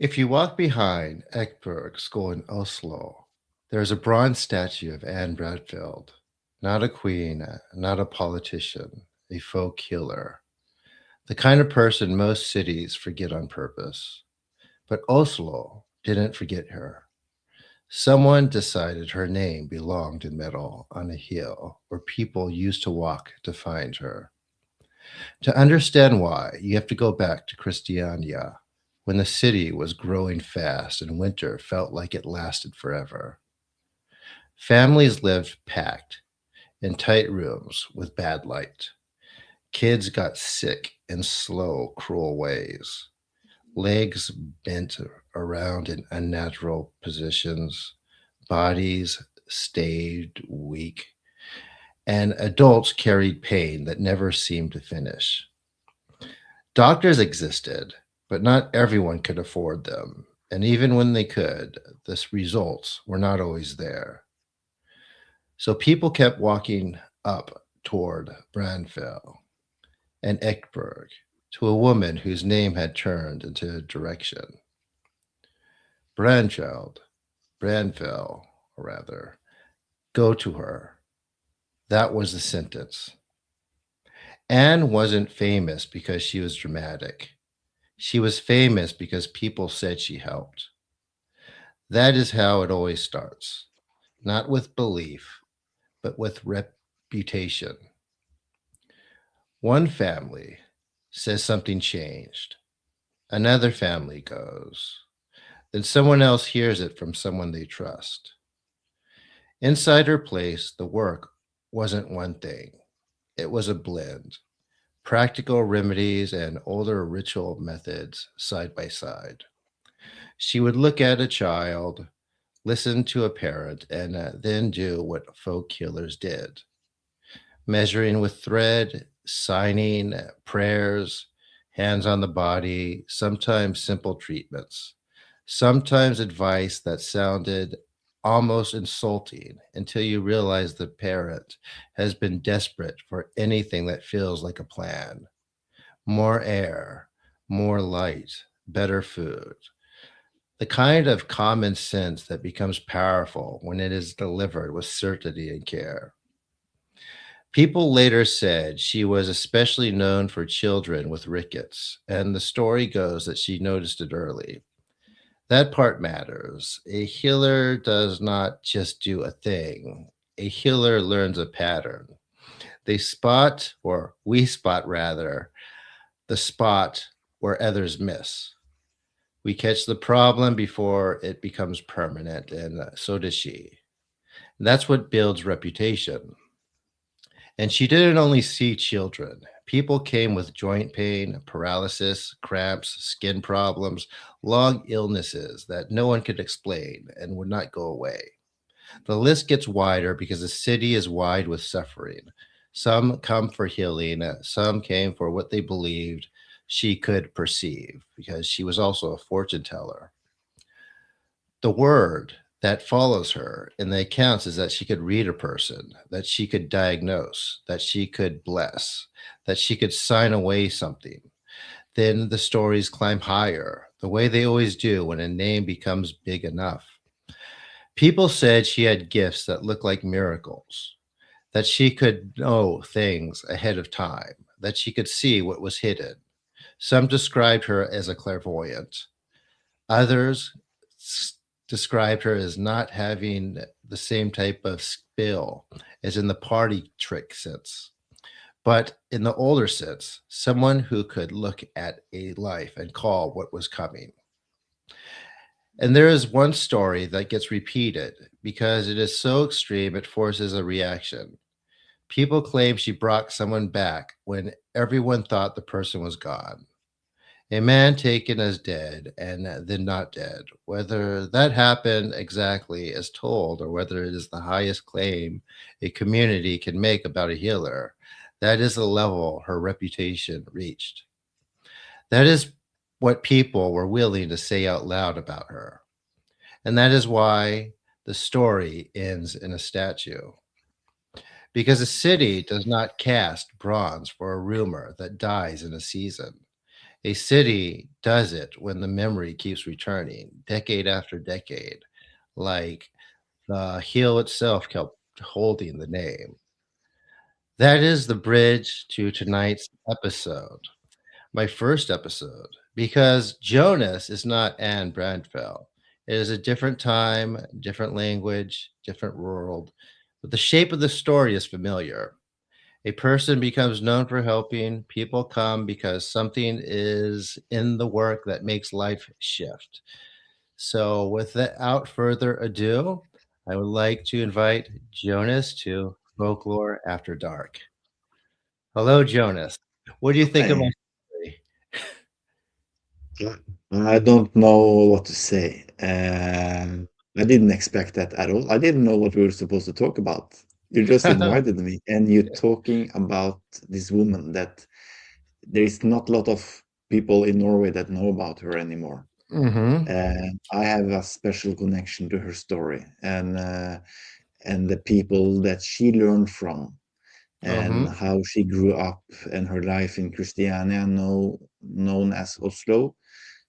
If you walk behind Ekberg School in Oslo, there is a bronze statue of Anne Bradfield, not a queen, not a politician, a folk healer, the kind of person most cities forget on purpose. But Oslo didn't forget her. Someone decided her name belonged in metal on a hill where people used to walk to find her. To understand why, you have to go back to Christiania, when the city was growing fast and winter felt like it lasted forever. Families lived packed in tight rooms with bad light. Kids got sick in slow, cruel ways. Legs bent around in unnatural positions, bodies stayed weak, and adults carried pain that never seemed to finish. Doctors existed, but not everyone could afford them. And even when they could, the results were not always there. So people kept walking up toward Branfell and Ekberg to a woman whose name had turned into direction. Branfeld, Branfell, or rather, go to her. That was the sentence. Anne wasn't famous because she was dramatic. She was famous because people said she helped. That is how it always starts, not with belief, but with reputation. One family says something changed. Another family goes. Then someone else hears it from someone they trust. Inside her place, the work wasn't one thing, it was a blend. Practical remedies and older ritual methods side by side. She would look at a child, listen to a parent, and then do what folk healers did, measuring with thread, signing, prayers, hands on the body, sometimes simple treatments, sometimes advice that sounded almost insulting until you realize the parent has been desperate for anything that feels like a plan: more air, more light, better food. The kind of common sense that becomes powerful when it is delivered with certainty and care. People later said she was especially known for children with rickets, and the story goes that she noticed it early. That part matters. A healer does not just do a thing, a healer learns a pattern. They spot, or we spot rather, the spot where others miss. We catch the problem before it becomes permanent, and so does she. And that's what builds reputation. And she didn't only see children. People came with joint pain, paralysis, cramps, skin problems, long illnesses that no one could explain and would not go away. The list gets wider because the city is wide with suffering. Some come for healing, some came for what they believed she could perceive, because she was also a fortune teller. The word that follows her in the accounts is that she could read a person, that she could diagnose, that she could bless, that she could sign away something. Then the stories climb higher, the way they always do when a name becomes big enough. People said she had gifts that looked like miracles, that she could know things ahead of time, that she could see what was hidden. Some described her as a clairvoyant. Others described her as not having the same type of skill as in the party trick sense, but in the older sense, someone who could look at a life and call what was coming. And there is one story that gets repeated because it is so extreme it forces a reaction. People claim she brought someone back when everyone thought the person was gone. A man taken as dead and then not dead. Whether that happened exactly as told or whether it is the highest claim a community can make about a healer, that is the level her reputation reached. That is what people were willing to say out loud about her. And that is why the story ends in a statue. Because a city does not cast bronze for a rumor that dies in a season. A city does it when the memory keeps returning, decade after decade, like the heel itself kept holding the name. That is the bridge to tonight's episode, my first episode, because Jonas is not Anne Bradfell. It is a different time, different language, different world, but the shape of the story is familiar. A person becomes known for helping, people come because something is in the work that makes life shift. So, without further ado, I would like to invite Jonas to Folklore After Dark. Hello, Jonas. What do you think of my I story? I don't know what to say. I didn't expect that at all. I didn't know what we were supposed to talk about. You just invited me, and you're talking about this woman that there is not a lot of people in Norway that know about her anymore. Mm-hmm. And I have a special connection to her story and the people that she learned from and Mm-hmm. how she grew up and her life in Christiania, known as Oslo,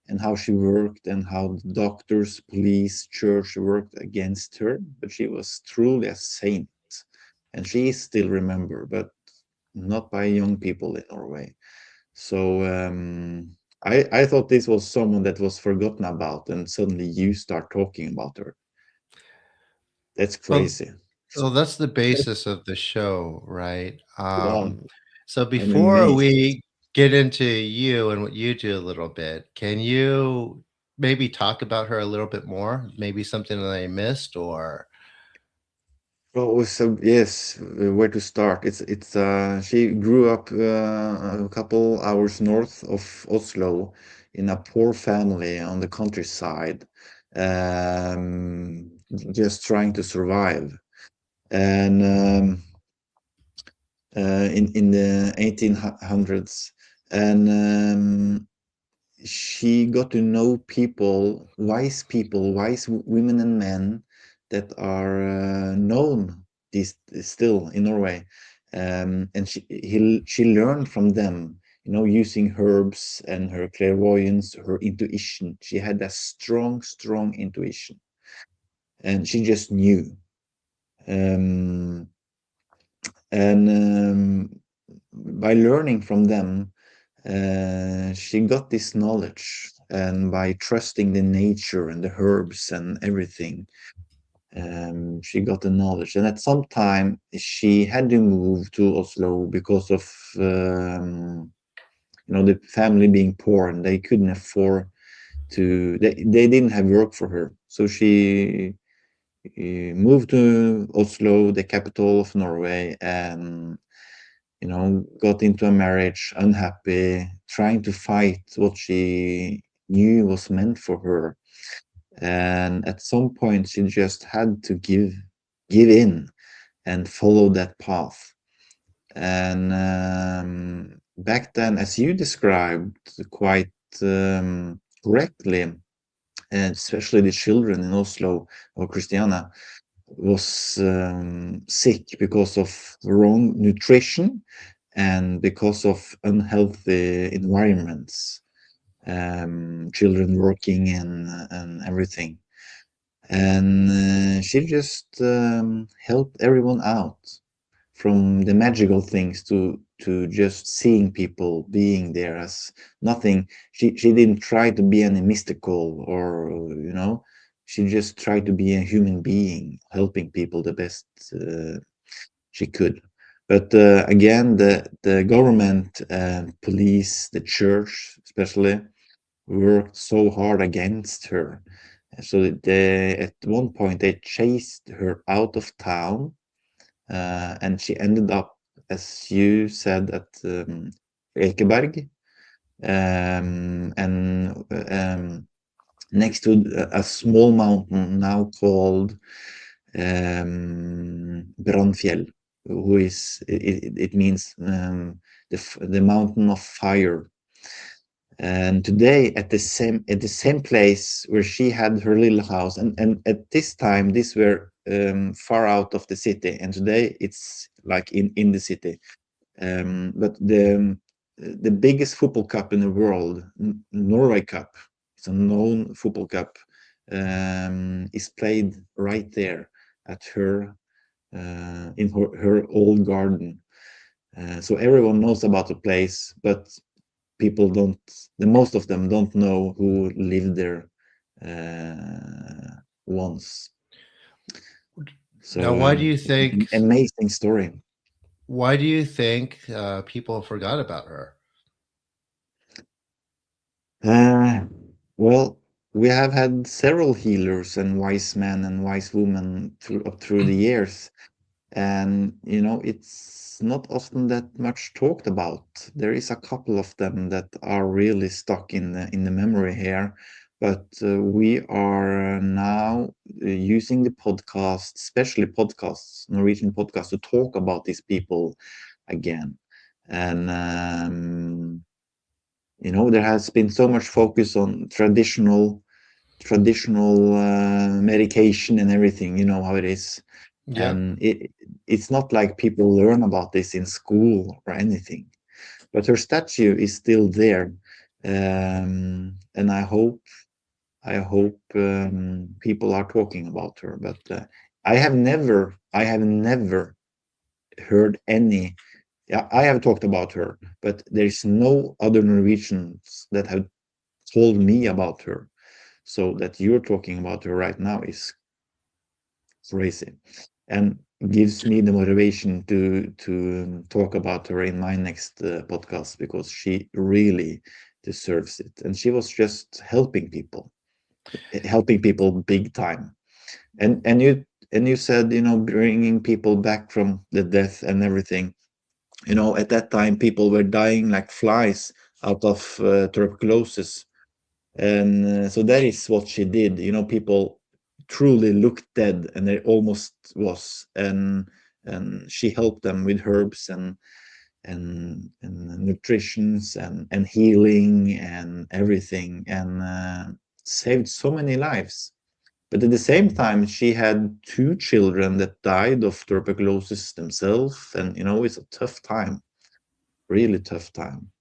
and how she worked and how the doctors, police, church worked against her. But she was truly a saint, and she is still remembered, but not by young people in Norway. So I thought this was someone that was forgotten about, and suddenly you start talking about her. That's Well, crazy. well, that's the basis of the show, right? Yeah, So I'm before amazed. we get into you and what you do a little bit, can you maybe talk about her a little bit more? Maybe something that I missed, or Oh, so yes, where to start? She grew up a couple hours north of Oslo in a poor family on the countryside, just trying to survive. And in the 1800s, and she got to know people, wise women and men that are known still in Norway, and she learned from them, using herbs and her clairvoyance, her intuition. She had a strong, strong intuition, and she just knew. Um, and by learning from them, she got this knowledge, and by trusting the nature and the herbs and everything, she got the knowledge. And at some time, she had to move to Oslo because of the family being poor, and they couldn't afford to. They didn't have work for her, so she moved to Oslo, the capital of Norway, and got into a marriage unhappy, trying to fight what she knew was meant for her. And at some point, she just had to give in and follow that path. And back then, as you described quite correctly, and especially the children in Oslo or Christiana was sick because of wrong nutrition and because of unhealthy environments, children working and everything. And she just helped everyone out, from the magical things to just seeing people being there as nothing. She didn't try to be any mystical, or she just tried to be a human being, helping people the best she could. But again, the government and police, the church especially, worked so hard against her. So that at one point they chased her out of town, and she ended up, as you said, at Ekeberg, and next to a small mountain now called Brannfjell, who is it means the mountain of fire. And today, at the same place where she had her little house, and at this time, these were far out of the city, and today it's like in the city. But the biggest football cup in the world, Norway Cup. It's a known football cup. Is played right there at her in her old garden. So everyone knows about the place, but people don't. The most of them don't know who lived there once. Now, So amazing story. why do you think people forgot about her? Well, we have had several healers and wise men and wise women up through the years, and it's not often that much talked about. There is a couple of them that are really stuck in the memory here, but we are now using the podcast, especially podcasts, Norwegian podcasts, to talk about these people again. And there has been so much focus on traditional medication and everything. You know how it is. Yeah. And it's not like people learn about this in school or anything, but her statue is still there. And I hope people are talking about her. But I have never heard any. Yeah, I have talked about her, but there's no other Norwegians that have told me about her. So that you're talking about her right now is crazy, and gives me the motivation to talk about her in my next podcast, because she really deserves it. And she was just helping people big time. And you said, bringing people back from the death and everything. At that time people were dying like flies out of tuberculosis. And so that is what she did. People truly looked dead, and they almost was. And she helped them with herbs and nutritions and healing and everything, and saved so many lives. But at the same time, she had two children that died of tuberculosis themselves, and it's a tough time, really tough time.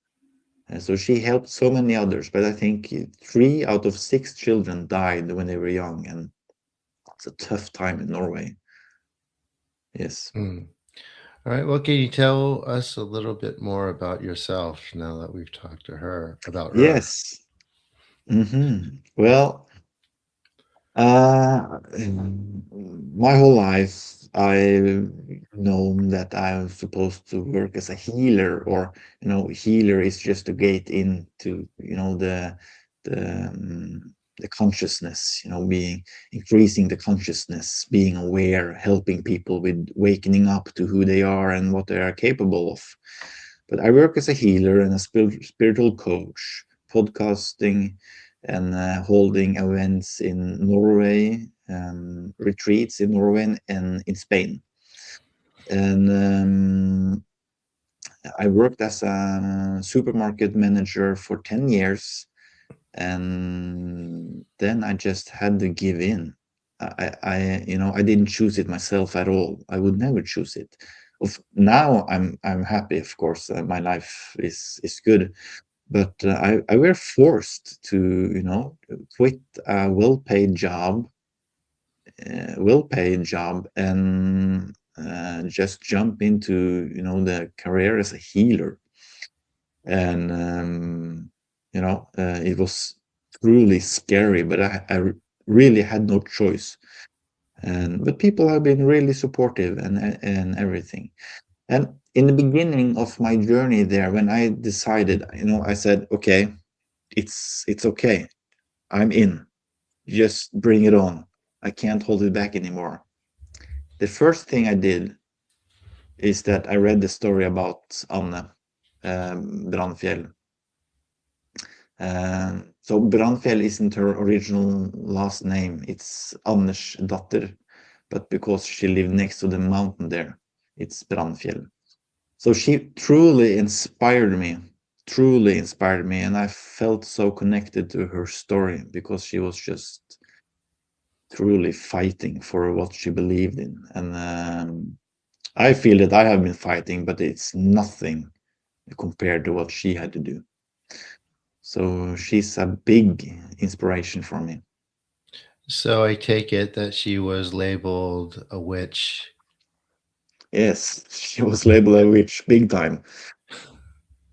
And so she helped so many others, but I think 3 out of 6 children died when they were young, and it's a tough time in Norway. Yes. Mm. All right. Well, can you tell us a little bit more about yourself now that we've talked to her about her? Yes. Well, Uh, my whole life, I've known that I'm supposed to work as a healer, or healer is just a gate into the consciousness, being increasing the consciousness, being aware, helping people with wakening up to who they are and what they are capable of. But I work as a healer and a spiritual coach, podcasting and holding events in Norway, retreats in Norway and in Spain. And I worked as a supermarket manager for 10 years, and then I just had to give in. I didn't choose it myself at all. I would never choose it. Now I'm happy, of course. My life is good, but I were forced to quit a well-paid job and just jump into the career as a healer. And it was truly scary, but I really had no choice. But people have been really supportive and everything. And in the beginning of my journey there, when I decided, I said, okay, it's okay. I'm in. Just bring it on. I can't hold it back anymore. The first thing I did is that I read the story about Anne Brandfjell. So Brandfjell isn't her original last name. It's Anders datter, but because she lived next to the mountain there, it's Brandfjell. So she truly inspired me, and I felt so connected to her story, because she was just truly fighting for what she believed in. And I feel that I have been fighting, but it's nothing compared to what she had to do. So she's a big inspiration for me. So I take it that she was labeled a witch. Yes, she was labeled a witch big time.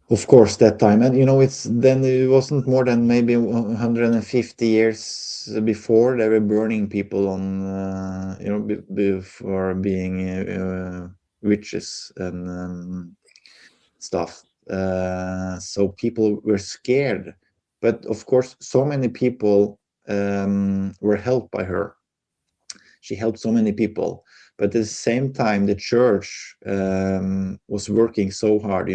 Of course, that time, and it's then it wasn't more than maybe 150 years before they were burning people on, before being witches and stuff. So people were scared, but of course, so many people were helped by her. She helped so many people, but at the same time the church was working so hard,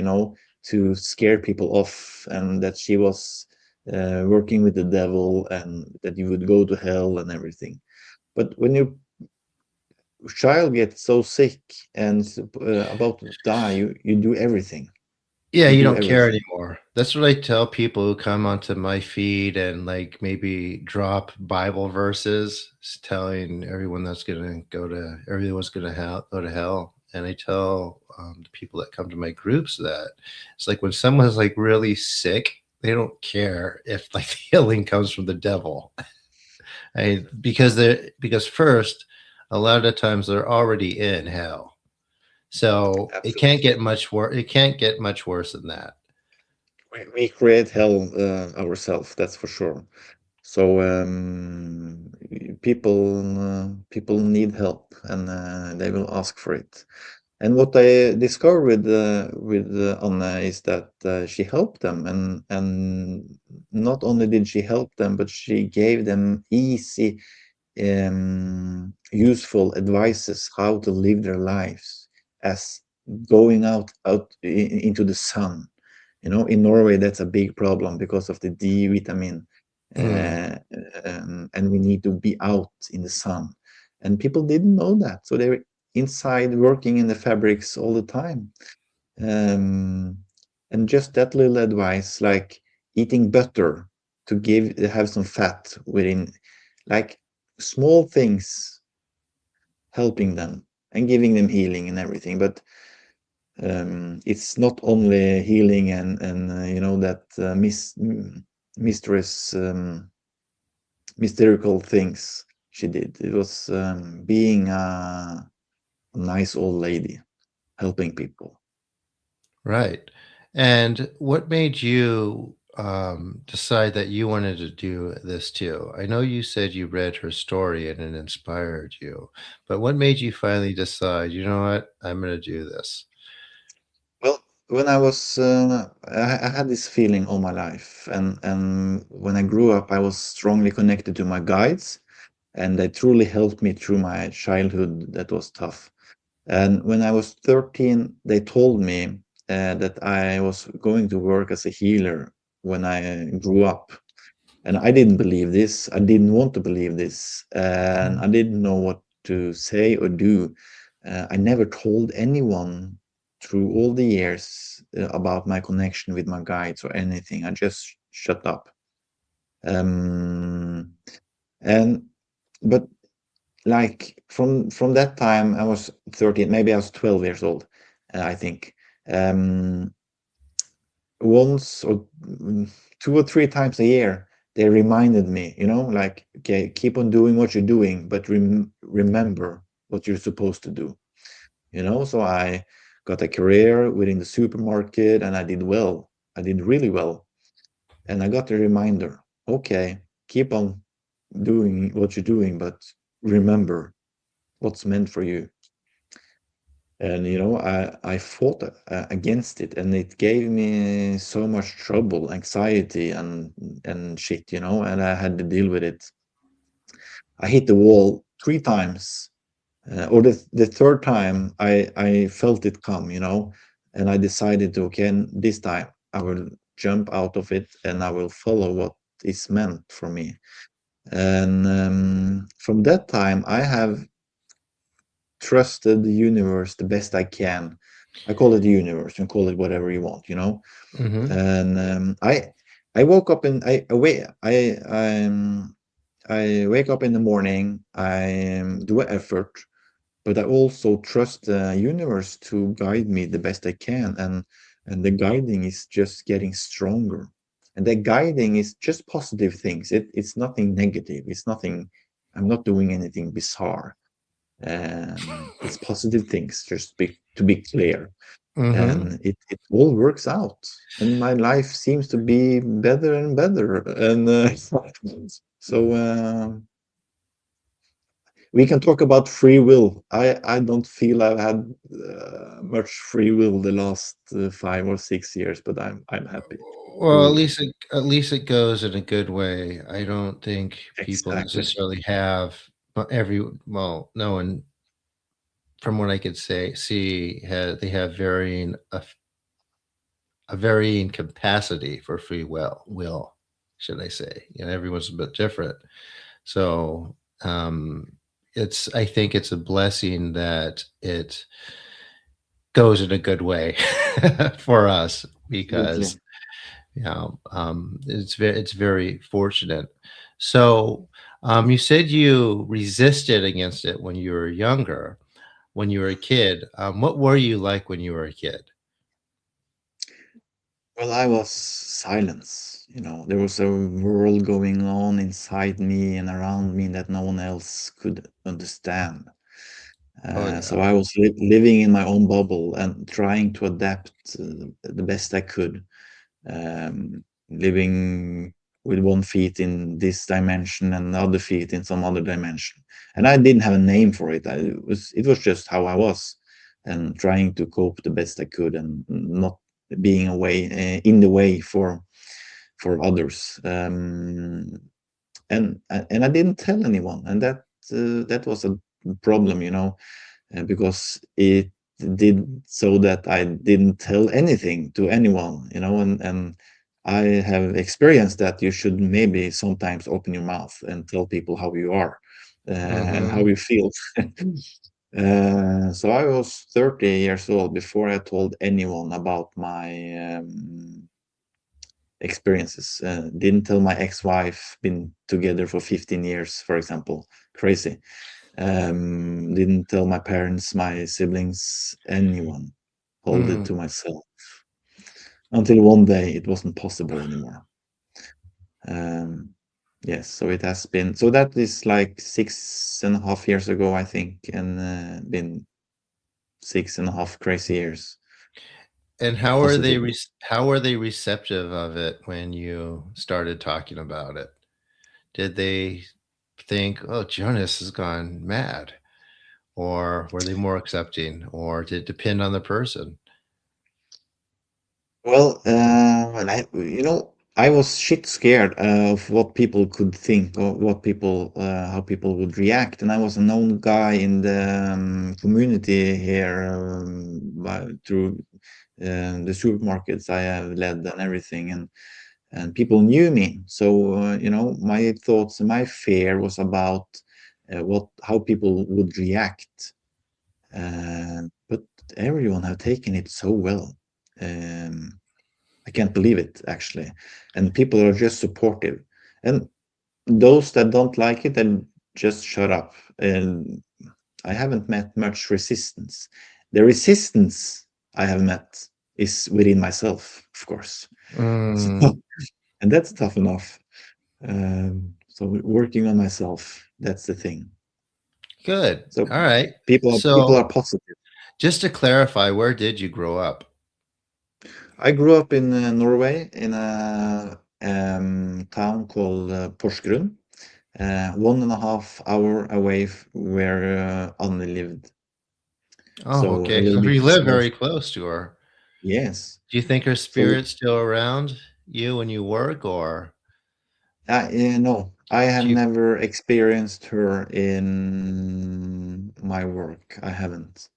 to scare people off, and that she was working with the devil and that you would go to hell and everything. But when your child gets so sick and about to die, you do everything. Yeah, You you do don't care everything. anymore. That's what I tell people who come onto my feed and like maybe drop Bible verses, telling everyone that's gonna go to everyone's gonna go to hell. And I tell the people that come to my groups that it's like when someone's like really sick, they don't care if like the healing comes from the devil. Because first, a lot of the times they're already in hell. So it can't Absolutely. get much worse. It can't get much worse than that. We create hell ourselves, that's for sure. So people need help, and they will ask for it. And what I discovered with Anne is that she helped them, and not only did she help them, but she gave them easy, useful advices how to live their lives, as going into the sun. In Norway, that's a big problem because of the D vitamin, Mm, uh, and we need to be out in the sun. And people didn't know that, so they were inside working in the fabrics all the time. Um, and just that little advice, like eating butter to have some fat within, like small things, helping them and giving them healing and everything. But it's not only healing and that mysterious mystical things she did. It was being a nice old lady helping people. right. And what made you decide that you wanted to do this too? I know you said you read her story and it inspired you, but what made you finally decide, you know what, I'm going to do this? Well, when I was, I had this feeling all my life, and when I grew up, I was strongly connected to my guides, and they truly helped me through my childhood that was tough. And when I was 13, they told me that I was going to work as a healer when I grew up. And I didn't believe this. I didn't want to believe this. And I didn't know what to say or do. I never told anyone through all the years about my connection with my guides or anything. I just shut up. Um, and but like from that time, I was 13, maybe I was 12 years old, I think. Um, Once or 2 or 3 times a year, they reminded me, like, okay, keep on doing what you're doing, but remember what you're supposed to do. So I got a career within the supermarket, and I did well. I did really well. And I got a reminder, okay, keep on doing what you're doing, but remember what's meant for you. And I fought against it, and it gave me so much trouble, anxiety, and shit, and I had to deal with it. I hit the wall 3 times, or the third time I felt it come, and I decided to, okay, this time I will jump out of it, and I will follow what is meant for me. And from that time I have trusted the universe the best I can. I call it the universe, and call it whatever you want. Mm-hmm. And I woke up and I wake up in the morning. I do an effort, but I also trust the universe to guide me the best I can. And and the guiding is just getting stronger. And the guiding is just positive things. It's nothing negative. It's nothing. I'm not doing anything bizarre. It's positive things. To be clear, Mm-hmm. and it all works out. And my life seems to be better and better. And so we can talk about free will. I don't feel I've had much free will the last 5 or 6 years, but I'm happy. Well, So at least it goes in a good way. I don't think people exactly, necessarily have well, no one from what I could see they have a varying capacity for free will, should I say. Everyone's a bit different. So, um I think it's a blessing that it goes in a good way for us absolutely. because it's very fortunate. So, you said you resisted against it when you were younger, when you were a kid. What were you like when you were a kid? Well, I was silence. There was a world going on inside me and around me that no one else could understand. Oh So yeah. I was living in my own bubble and trying to adapt the best I could, living with one feet in this dimension and the other feet in some other dimension. And I didn't have a name for it. It was just how I was, and trying to cope the best I could and not being in the way for others. And I didn't tell anyone, and that was a problem, because it did so that I didn't tell anything to anyone, and I have experienced that you should maybe sometimes open your mouth and tell people how you are, and how Mm-hmm. you feel. So I was 30 years old before I told anyone about my experiences. Didn't tell my ex-wife, been together for 15 years, for example. Crazy. Didn't tell my parents, my siblings, anyone. Hold it Mm. to myself. Until one day it wasn't possible anymore. Um, yes, so it has been. So that is like 6.5 years ago, I think, and been 6.5 crazy years. And Positive. how are they receptive of it when you started talking about it? Did they think, "Oh, Jonas has gone mad," or were they more accepting, or did it depend on the person? Well, and I was shit scared of what people could think, or how people would react. And I was a known guy in the community here, through the supermarkets I have led and everything, and people knew me. So my thoughts and my fear was about how people would react. But everyone have taken it so well. Um, I can't believe it, actually. And people are just supportive. And those that don't like it, then just shut up. And I haven't met much resistance. The resistance I have met is within myself, of course. Mm, And that's tough enough. So working on myself, that's the thing. good. So All right. people are So, positive. just to clarify, where did you grow up? I grew up in Norway in a town called Porsgrunn, 1.5 hour away where Anne lived. Oh, So a okay. little So bit you live south. very close to her. Yes. Do you think her So spirit's still around you when you work, or no, I have do you? never experienced her in my work. I haven't.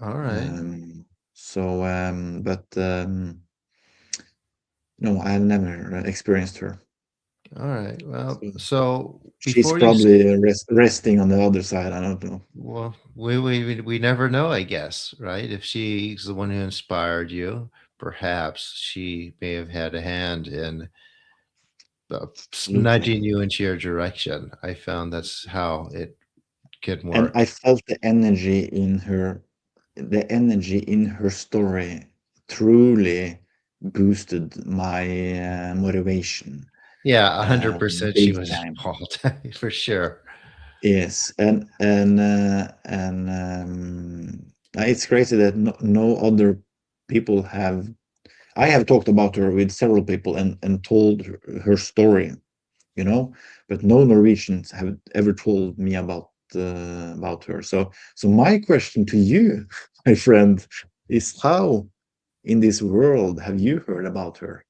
All right. But no, I have never experienced her. All right. Well, So so she's probably resting on the other side. I don't know. well, we never know, I guess, right? If she's the one who inspired you, perhaps she may have had a hand in Absolutely. nudging you into your direction. I found that's how it can And I work. felt the energy in her story truly boosted my motivation Yeah, 100% she big was time. involved for sure. Yes, and it's crazy that no other people have. I have talked about her with several people and told her story, you know, but no Norwegians have ever told me about her. So my question to you, my friend, is how in this world have you heard about her?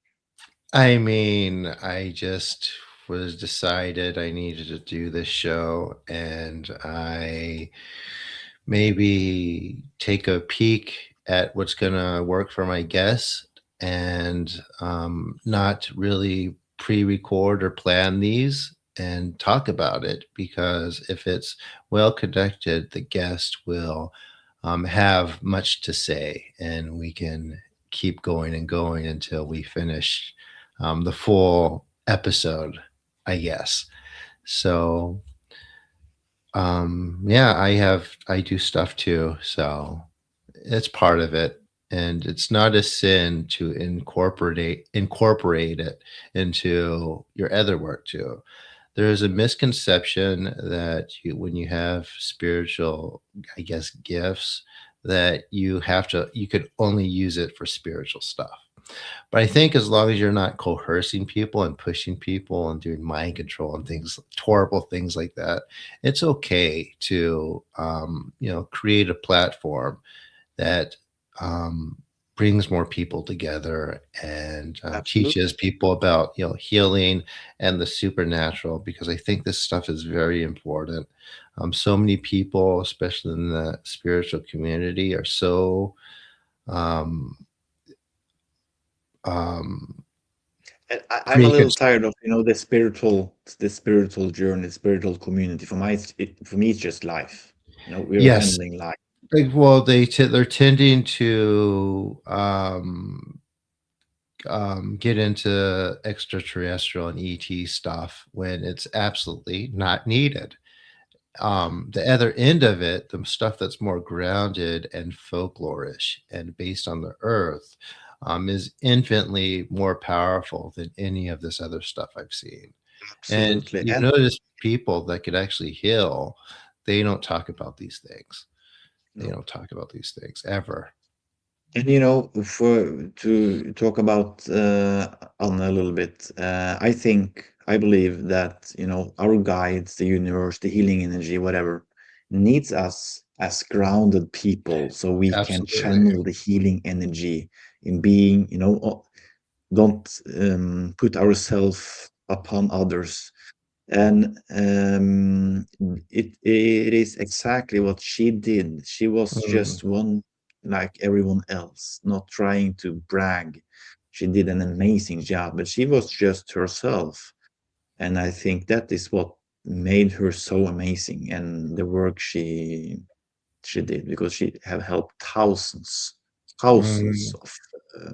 I mean, I just was decided I needed to do this show, and I maybe take a peek at what's going to work for my guests, and not really pre-record or plan these and talk about it, because if it's well connected, the guest will have much to say, and we can keep going and going until we finish the full episode, I guess. So yeah, I do stuff too, so it's part of it. And it's not a sin to incorporate it into your other work too. There is a misconception that when you have spiritual, I guess, gifts, that you could only use it for spiritual stuff. But I think as long as you're not coercing people and pushing people and doing mind control and things, horrible things like that, it's okay to, create a platform that um, brings more people together, and teaches Absolutely. people about healing and the supernatural, because I think this stuff is very important. So many people, especially in the spiritual community, are so um, um, And I'm a little preconceived. tired of, the spiritual journey, the spiritual community. For me, it's just life. We're Yes. handling life. Well, they're tending to get into extraterrestrial and ET stuff when it's absolutely not needed. The other end of it, the stuff that's more grounded and folklorish and based on the earth, is infinitely more powerful than any of this other stuff I've seen. And Absolutely. you notice people that could actually heal, they don't talk about these things. They No. don't talk about these things ever. And for to talk about Anna a little bit, I believe that our guides, the universe, the healing energy, whatever, needs us as grounded people, so we can Absolutely. channel the healing energy in being, don't put ourselves upon others. And it is exactly what she did. She was Mm, just one like everyone else, not trying to brag. She did an amazing job, but she was just herself. And I think that is what made her so amazing, and the work she did, because she have helped thousands mm. uh,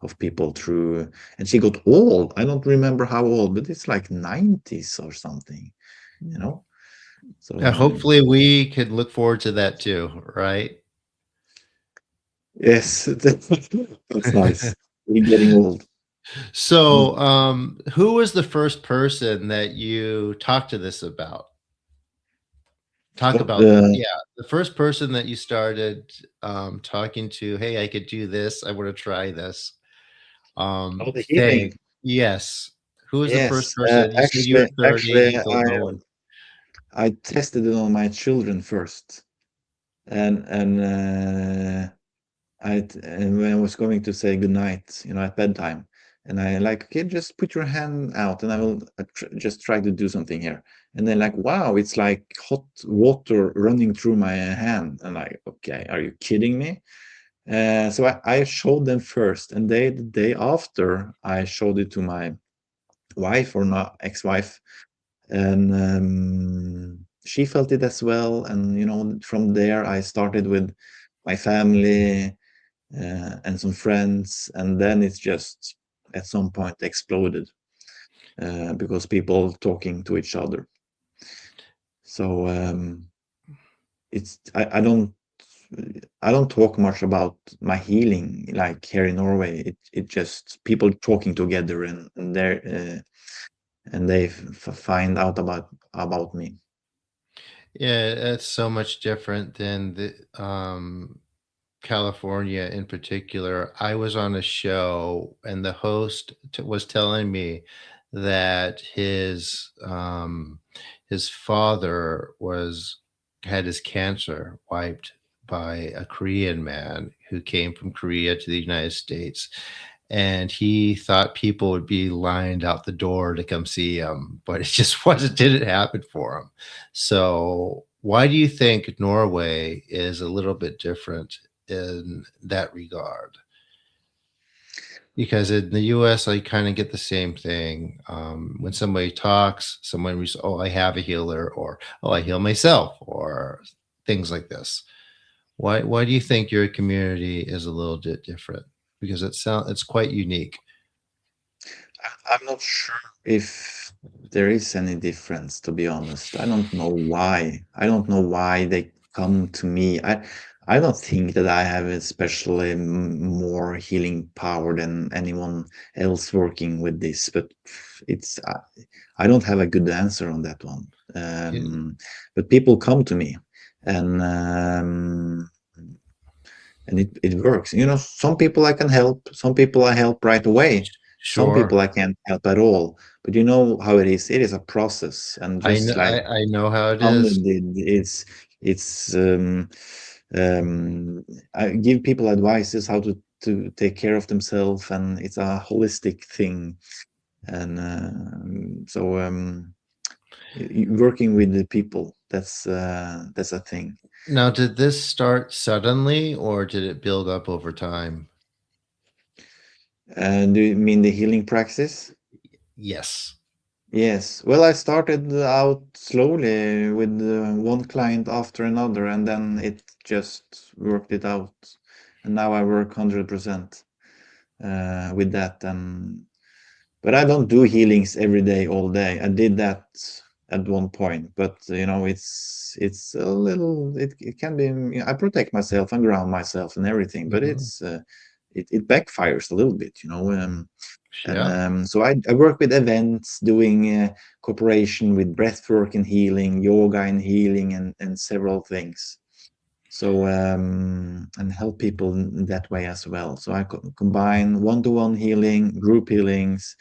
of people through. And she got old. I don't remember how old, but it's like 90s or something, you know. So Yeah, hopefully we can look forward to that too, right? yes, that's nice. We're getting old. Mm. So, who was the first person that you talked to this about? Talk Oh, about, yeah, the first person that you started talking to. Hey, I could do this. I want to try this. the Thing. healing. Yes. Who was the first Yes, person? You said you were actually, 30. You don't know when. I tested it on my children first, and and when I was going to say goodnight, at bedtime, and I like, okay, just put your hand out, and I will just try to do something here. And then like, wow, it's like hot water running through my hand, and like, okay, are you kidding me? So I showed them first, and the day after, I showed it to my wife, or not ex-wife, and she felt it as well. And from there, I started with my family and some friends, and then it's just at some point exploded because people talking to each other. So I don't. I don't talk much about my healing, like here in Norway. It just people talking together, and they find out about me. Yeah, it's so much different than the California in particular. I was on a show and the host was telling me that his father was had his cancer wiped by a Korean man who came from Korea to the United States, and he thought people would be lined out the door to come see him, but it just wasn't didn't happen for him. So, why do you think Norway is a little bit different in that regard? Because in the US, I kind of get the same thing. When somebody talks, oh, I have a healer, or oh, I heal myself, or things like this. Why do you think your community is a little bit different? Because it's quite unique. I'm not sure if there is any difference, to be honest. I don't know why. I don't know why they come to me. I don't think that I have especially more healing power than anyone else working with this, but it's I don't have a good answer on that one. Yeah, But people come to me, and it works. Some people I can help, some people I help right away, some sure. people I can't help at all. But you know how it is a process, and I just know like I know how it is. Hamlet did, it's I give people advices how to take care of themselves, and it's a holistic thing. And working with the people, that's a thing. Now, did this start suddenly or did it build up over time? Do you mean the healing praxis? Yes. Yes. Well, I started out slowly with one client after another, and then it just worked it out. And now I work 100% with that. But I don't do healings every day, all day. I did that at one point, but it's a little. It can be. I protect myself and ground myself and everything, but Mhm. it backfires a little bit. And Yeah. so I work with events, doing cooperation with breathwork and healing, yoga and healing, and several things. So and help people in that way as well. So I combine one-to-one healing, group healings,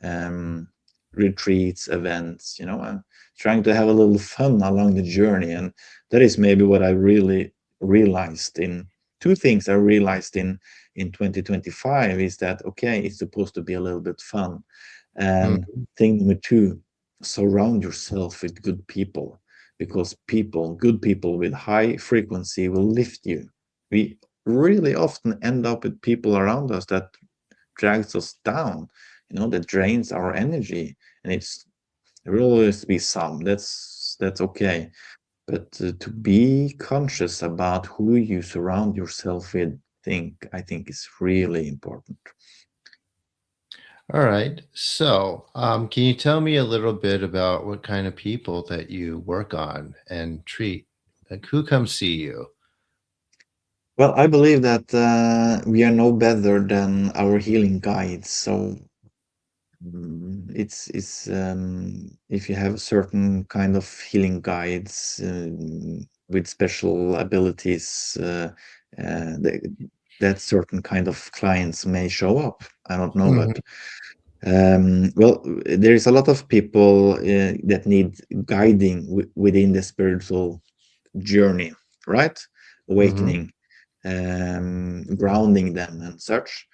um, retreats, events. I'm trying to have a little fun along the journey, and that is maybe what I really realized in two things. I realized in 2025 is that okay, it's supposed to be a little bit fun, and Mhm. thing number two, surround yourself with good people, because good people with high frequency will lift you. We really often end up with people around us that drags us down, that drains our energy, and there will always be some. That's okay, but to be conscious about who you surround yourself with, I think is really important. All right. So, can you tell me a little bit about what kind of people that you work on and treat? Like, who comes see you? Well, I believe that we are no better than our healing guides. So it's if you have a certain kind of healing guides with special abilities, they, that certain kind of clients may show up. I don't know, Mhm. but well, there is a lot of people that need guiding within the spiritual journey, right? Mhm. Awakening, grounding them and such.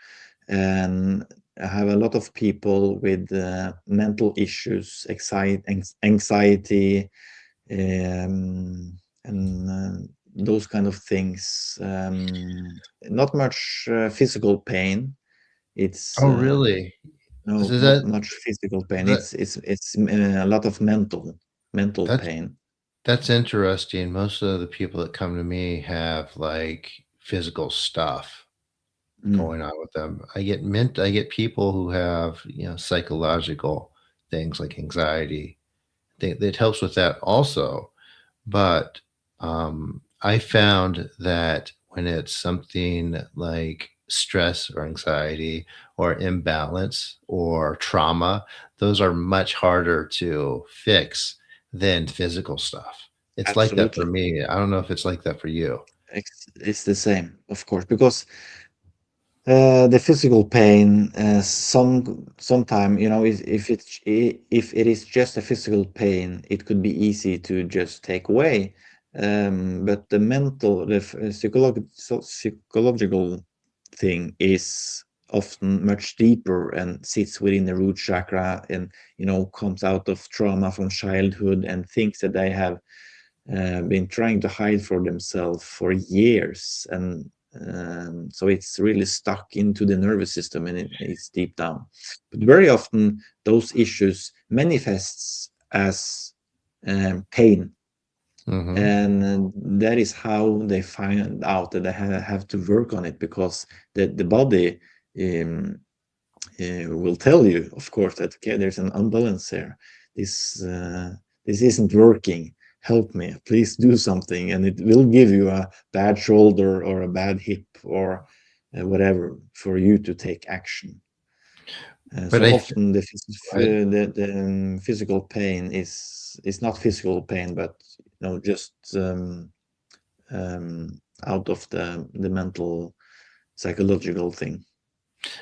And I have a lot of people with mental issues, anxiety, and those kind of things. Not much physical pain. It's Oh, really? no, So not much physical pain. that It's a lot of mental that's pain. that's interesting. Most of the people that come to me have like physical stuff Mm. going on with them. I get people who have, psychological things like anxiety. It helps with that also. But I found that when it's something like stress or anxiety or imbalance or trauma, those are much harder to fix than physical stuff. It's like that for Absolutely. me. I don't know if it's like that for you. It's the same, of course, because the physical pain, sometime, if it is just a physical pain, it could be easy to just take away. But the mental, psychological thing is often much deeper and sits within the root chakra, and comes out of trauma from childhood and things that they have been trying to hide for themselves for years, and so it's really stuck into the nervous system, and it's deep down. But very often those issues manifests as pain, Hmm. and that is how they find out that they have to work on it, because the body um, will tell you, of course, that okay, there's an imbalance here. This isn't working. Help me, please do something, and it will give you a bad shoulder or a bad hip or whatever for you to take action. But So often the physical pain is not physical pain, but just out of the mental psychological thing.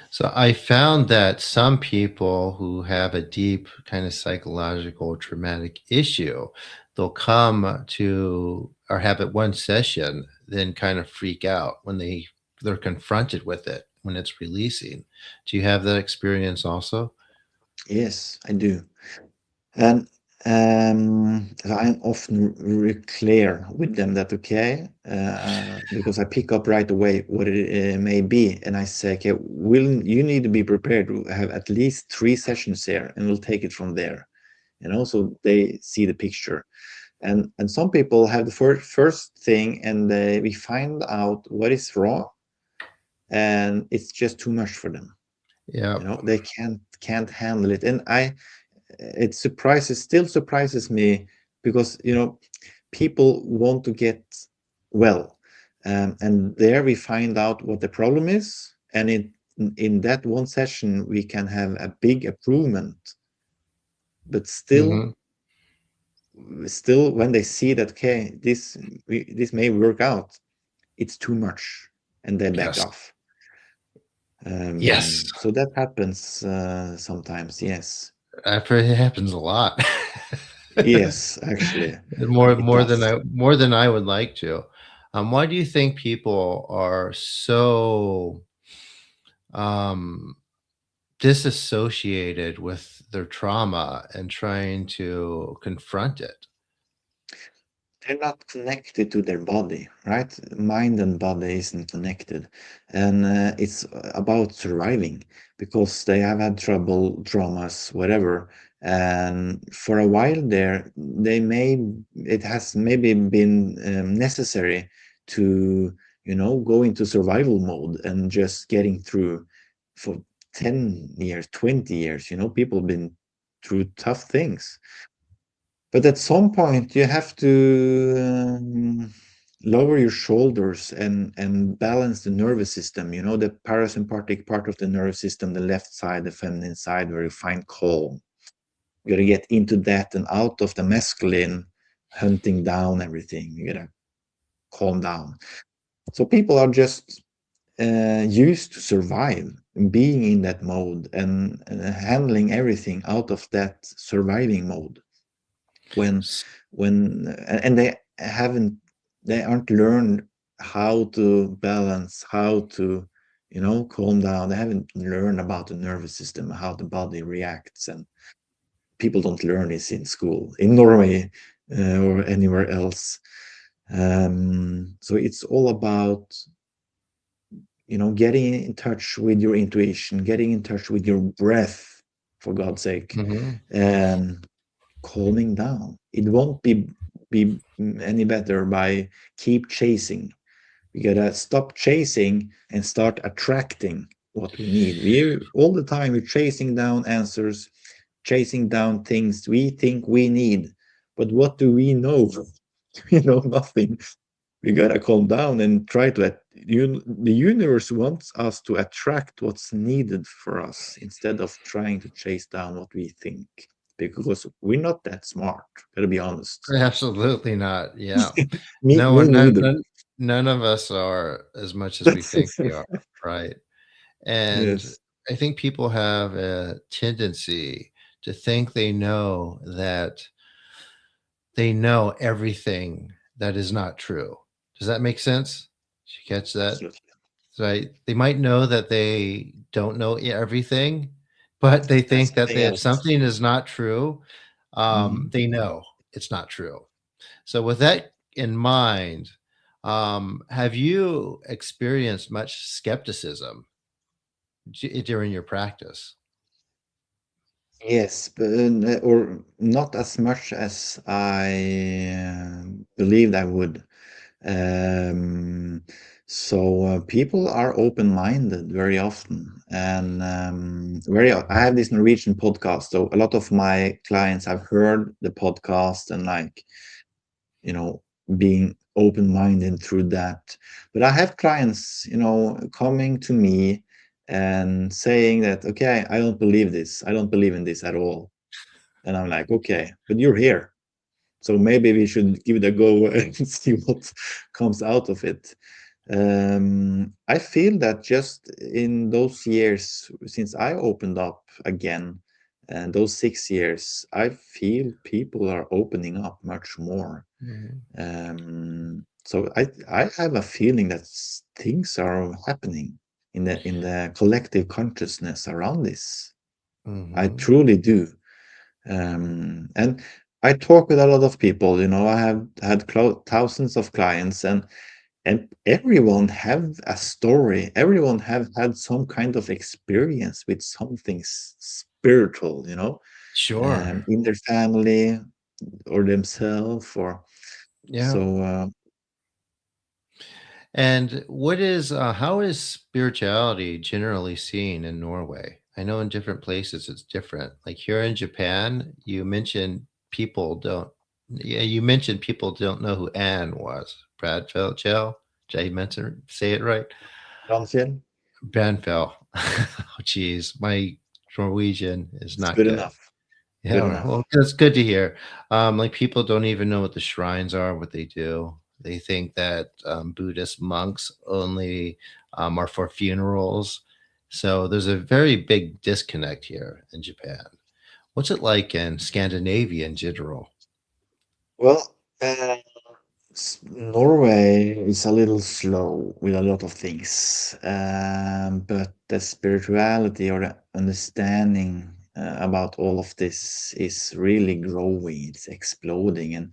so I found that some people who have a deep kind of psychological traumatic issue, they'll come to or have it one session, then kind of freak out when they're confronted with it when it's releasing. Do you have that experience also? Yes, I do. And so I'm often clear with them that okay, because I pick up right away what it may be, and I say, okay, will you need to be prepared to have at least 3 sessions here, and we'll take it from there. So they see the picture, and some people have the first thing, and we find out what is wrong, and it's just too much for them. Yeah. They can't handle it, and it still surprises me, because people want to get well, and there we find out what the problem is, and in that one session we can have a big improvement, but Hmm. still when they see that okay, this may work out, it's too much, and they back Yes. off. Yes. So that happens sometimes, yes. It happens a lot. Yes, actually, more it more than does. I would like to. Why do you think people are so um, disassociated with their trauma and trying to confront it? They're not connected to their body, right? Mind and body isn't connected, and it's about surviving, because they have had trouble, traumas, whatever, and for a while there, it has maybe been necessary to go into survival mode and just getting through for 10 years, 20 years. People have been through tough things, but at some point, you have to lower your shoulders and balance the nervous system. The parasympathetic part of the nervous system, the left side, the feminine side, where you find calm. You gotta get into that and out of the masculine, hunting down everything. You gotta calm down. So people are just used to survive, being in that mode, and handling everything out of that surviving mode. when S- and they aren't learned how to balance, how to calm down. They haven't learned about the nervous system, how the body reacts, and people don't learn this in school in Norway, or anywhere else. So it's all about getting in touch with your intuition, getting in touch with your breath, for God's sake, mhm. and calming down. It won't be any better by keep chasing. We gotta stop chasing and start attracting what we need. We all the time we're chasing down answers, chasing down things we think we need. But what do we know? We know nothing. we gotta calm down and try to the universe wants us to attract what's needed for us instead of trying to chase down what we think, because we're not that smart, gotta be honest. Absolutely not. Yeah. me No me one, neither. none of us are as much as we think we are, right? And Yes, I think people have a tendency to think they know that they know everything that is not true. Does that make sense? Did you catch that? absolutely. Right? They might know that they don't know everything, but they That's think that something they, if else. something is not true, Mhm. they know it's not true. So, with that in mind, have you experienced much skepticism during your practice? Yes, but or not as much as I believed I would. Um, People are open-minded very often, and I have this Norwegian podcast, so a lot of my clients have heard the podcast and like being open-minded through that. But I have clients, coming to me and saying that, okay, I don't believe this, I don't believe in this at all, and I'm like, okay, but you're here, so maybe we should give it a go and see what comes out of it. I feel that just in those years since I opened up again, and those 6 years, I feel people are opening up much more. Mhm. So I have a feeling that things are happening in the collective consciousness around this. I Mhm. truly do. And I talk with a lot of people. I have had thousands of clients, and everyone have a story. Everyone have had some kind of experience with something spiritual, Sure. in their family or themselves, or Yeah. so. And how is spirituality generally seen in Norway? I know in different places it's different. Like here in Japan, you mentioned people don't know who Anne was. Bradfeld Gel. Did I mention say it right? Brannfjell, Banfell. Oh, geez, my Norwegian is it's not good good. enough. Good Yeah, enough. well, that's good to hear. Like people don't even know what the shrines are, what they do. They think that Buddhist monks only are for funerals. So there's a very big disconnect here in Japan. What's it like in Scandinavia in general? Well, Norway is a little slow with a lot of things, but the spirituality or the understanding about all of this is really growing. It's exploding, and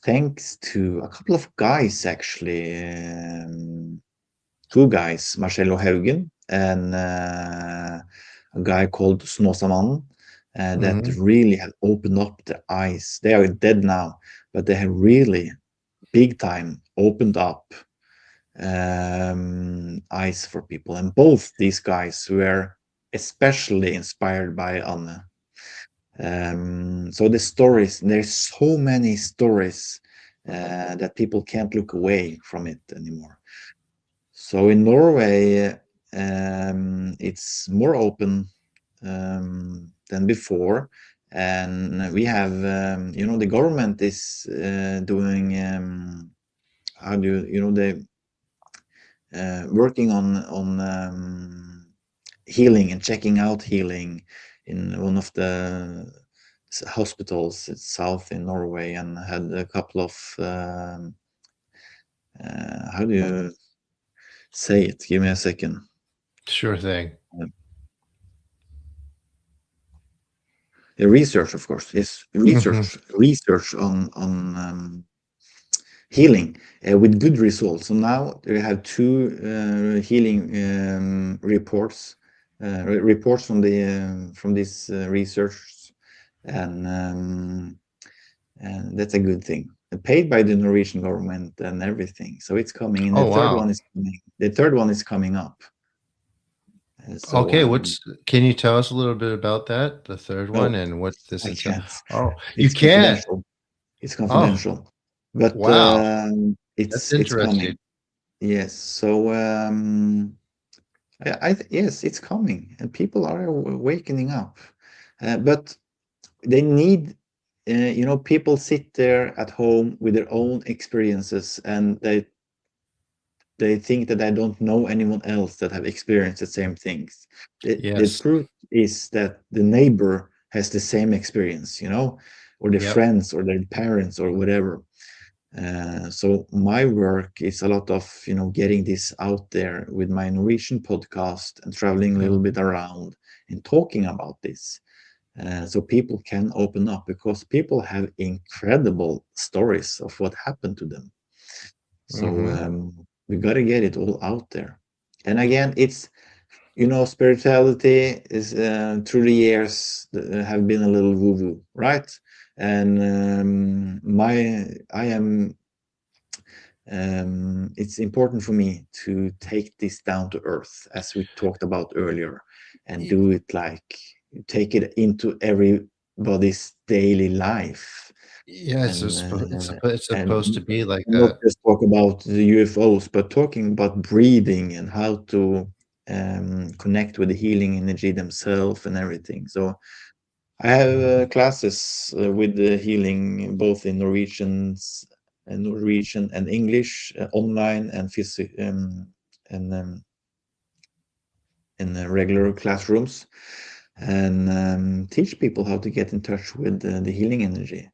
thanks to a couple of guys, actually, two guys, Marcello Haugen and a guy called Snåsamannen, that Hmm. really have opened up the eyes. They are dead now, but they have really big time opened up eyes for people. And both these guys were especially inspired by Anne. So the stories, there's so many stories that people can't look away from it anymore. So in Norway, it's more open than before, and we have, the government is doing, how do they working on healing and checking out healing in one of the hospitals south in Norway, and had a couple of, how do you say it? Give me a second. Sure thing. Uh, Research, of course, yes, Hmm. research on healing with good results. So now we have two healing reports from this research, and that's a good thing. Paid by the Norwegian government and everything, so it's coming. And the Oh, third wow. one is coming. The third one is coming up. So Okay, can you tell us a little bit about that, the third one, no, and what this I entails? can't. Oh, you It's can't. confidential. It's Oh, confidential. But wow. That's it's interesting. coming. Yes. So yes, it's coming, and people are wakening up. But they need, people sit there at home with their own experiences, and they think that I don't know anyone else that have experienced the same things. The Yes. truth is that the neighbor has the same experience, or their Yep. friends or their parents or whatever. So my work is a lot of, getting this out there with my Norwegian podcast and traveling a little Mhm. bit around and talking about this. So people can open up, because people have incredible stories of what happened to them. So Mhm. we got to get it all out there. And again, it's, spirituality is, through the years, have been a little woo-woo, right? And I am, it's important for me to take this down to earth, as we talked about earlier, and Y- do it like, take it into everybody's daily life, Yeah, and it's supposed to be like not that. just talk about the UFOs, but talking about breathing and how to connect with the healing energy themselves and everything. So I have classes with the healing, both in Norwegian and English, online and and in regular classrooms, and teach people how to get in touch with the healing energy.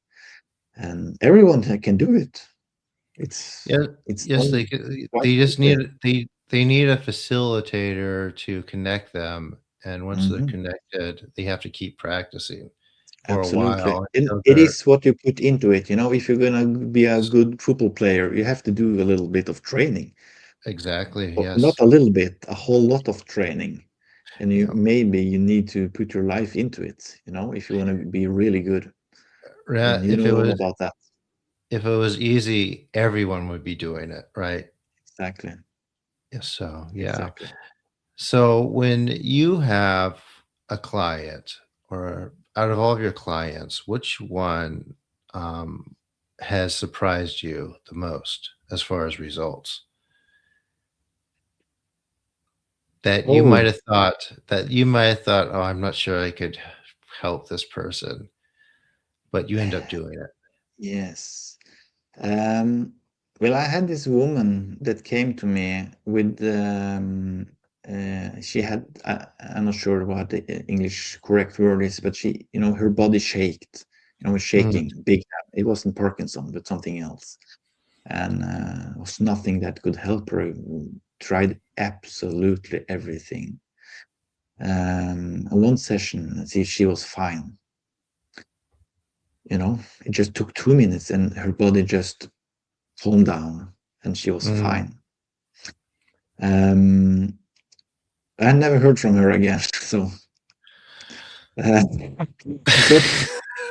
And everyone can do it. Yeah, It's yes, done quite they just quickly. need they need a facilitator to connect them, and once they're Mhm. connected, they have to keep practicing for a Absolutely. while And until it they're is what you put into it. If you're gonna be a good football player, you have to do a little bit of training. exactly, Not yes. a little bit, a whole lot of training. And Yeah. you need to put your life into it, if you want to be really good. Yeah, And you know all about that. if it was easy, everyone would be doing it, right? Exactly. Yeah, so, yeah. Exactly. So, when you have a client or out of all of your clients, which one, um, has surprised you the most as far as results? Oh, That you might have thought, "Oh, I'm not sure I could help this person," but you end up doing it. yes. Um, well, I had this woman that came to me with, she had, I'm not sure what the English correct word is, but her body shaked, was Mm, shaking big time. It wasn't Parkinson, but something else. And was nothing that could help her. Tried absolutely everything. One session, she was fine. It just took 2 minutes, and her body just calmed down, and she was mm, fine. Um, I never heard from her again. So, uh, but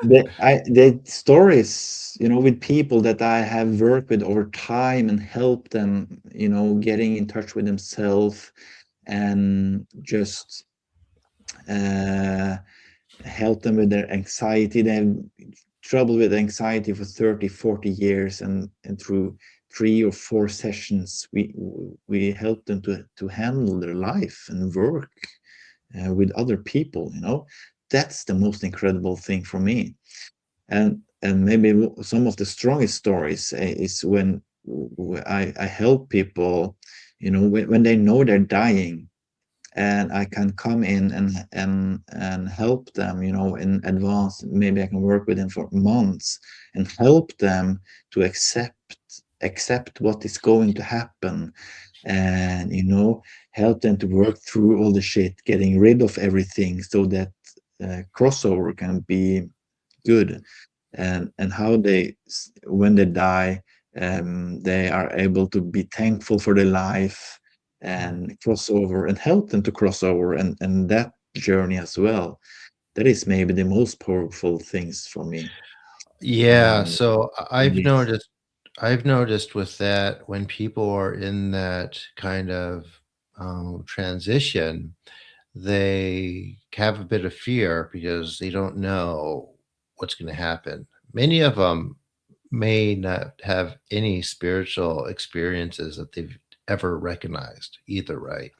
the stories, with people that I have worked with over time and helped them, getting in touch with themselves, and just uh, help them with their anxiety. They have trouble with anxiety for 30, 40 years, and through 3 or 4 sessions, we help them to handle their life and work with other people. That's the most incredible thing for me. And maybe some of the strongest stories is when I help people, when they know they're dying, and I can come in and help them, in advance. Maybe I can work with them for months and help them to accept what is going to happen, and help them to work through all the shit, getting rid of everything, so that crossover can be good. And how when they die, they are able to be thankful for their life, and cross over, and help them to cross over, and that journey as well. That is maybe the most powerful things for me. yeah, um, so in this. I've noticed with that when people are in that kind of, transition, they have a bit of fear because they don't know what's gonna happen. Many of them may not have any spiritual experiences that they've ever recognized either, right?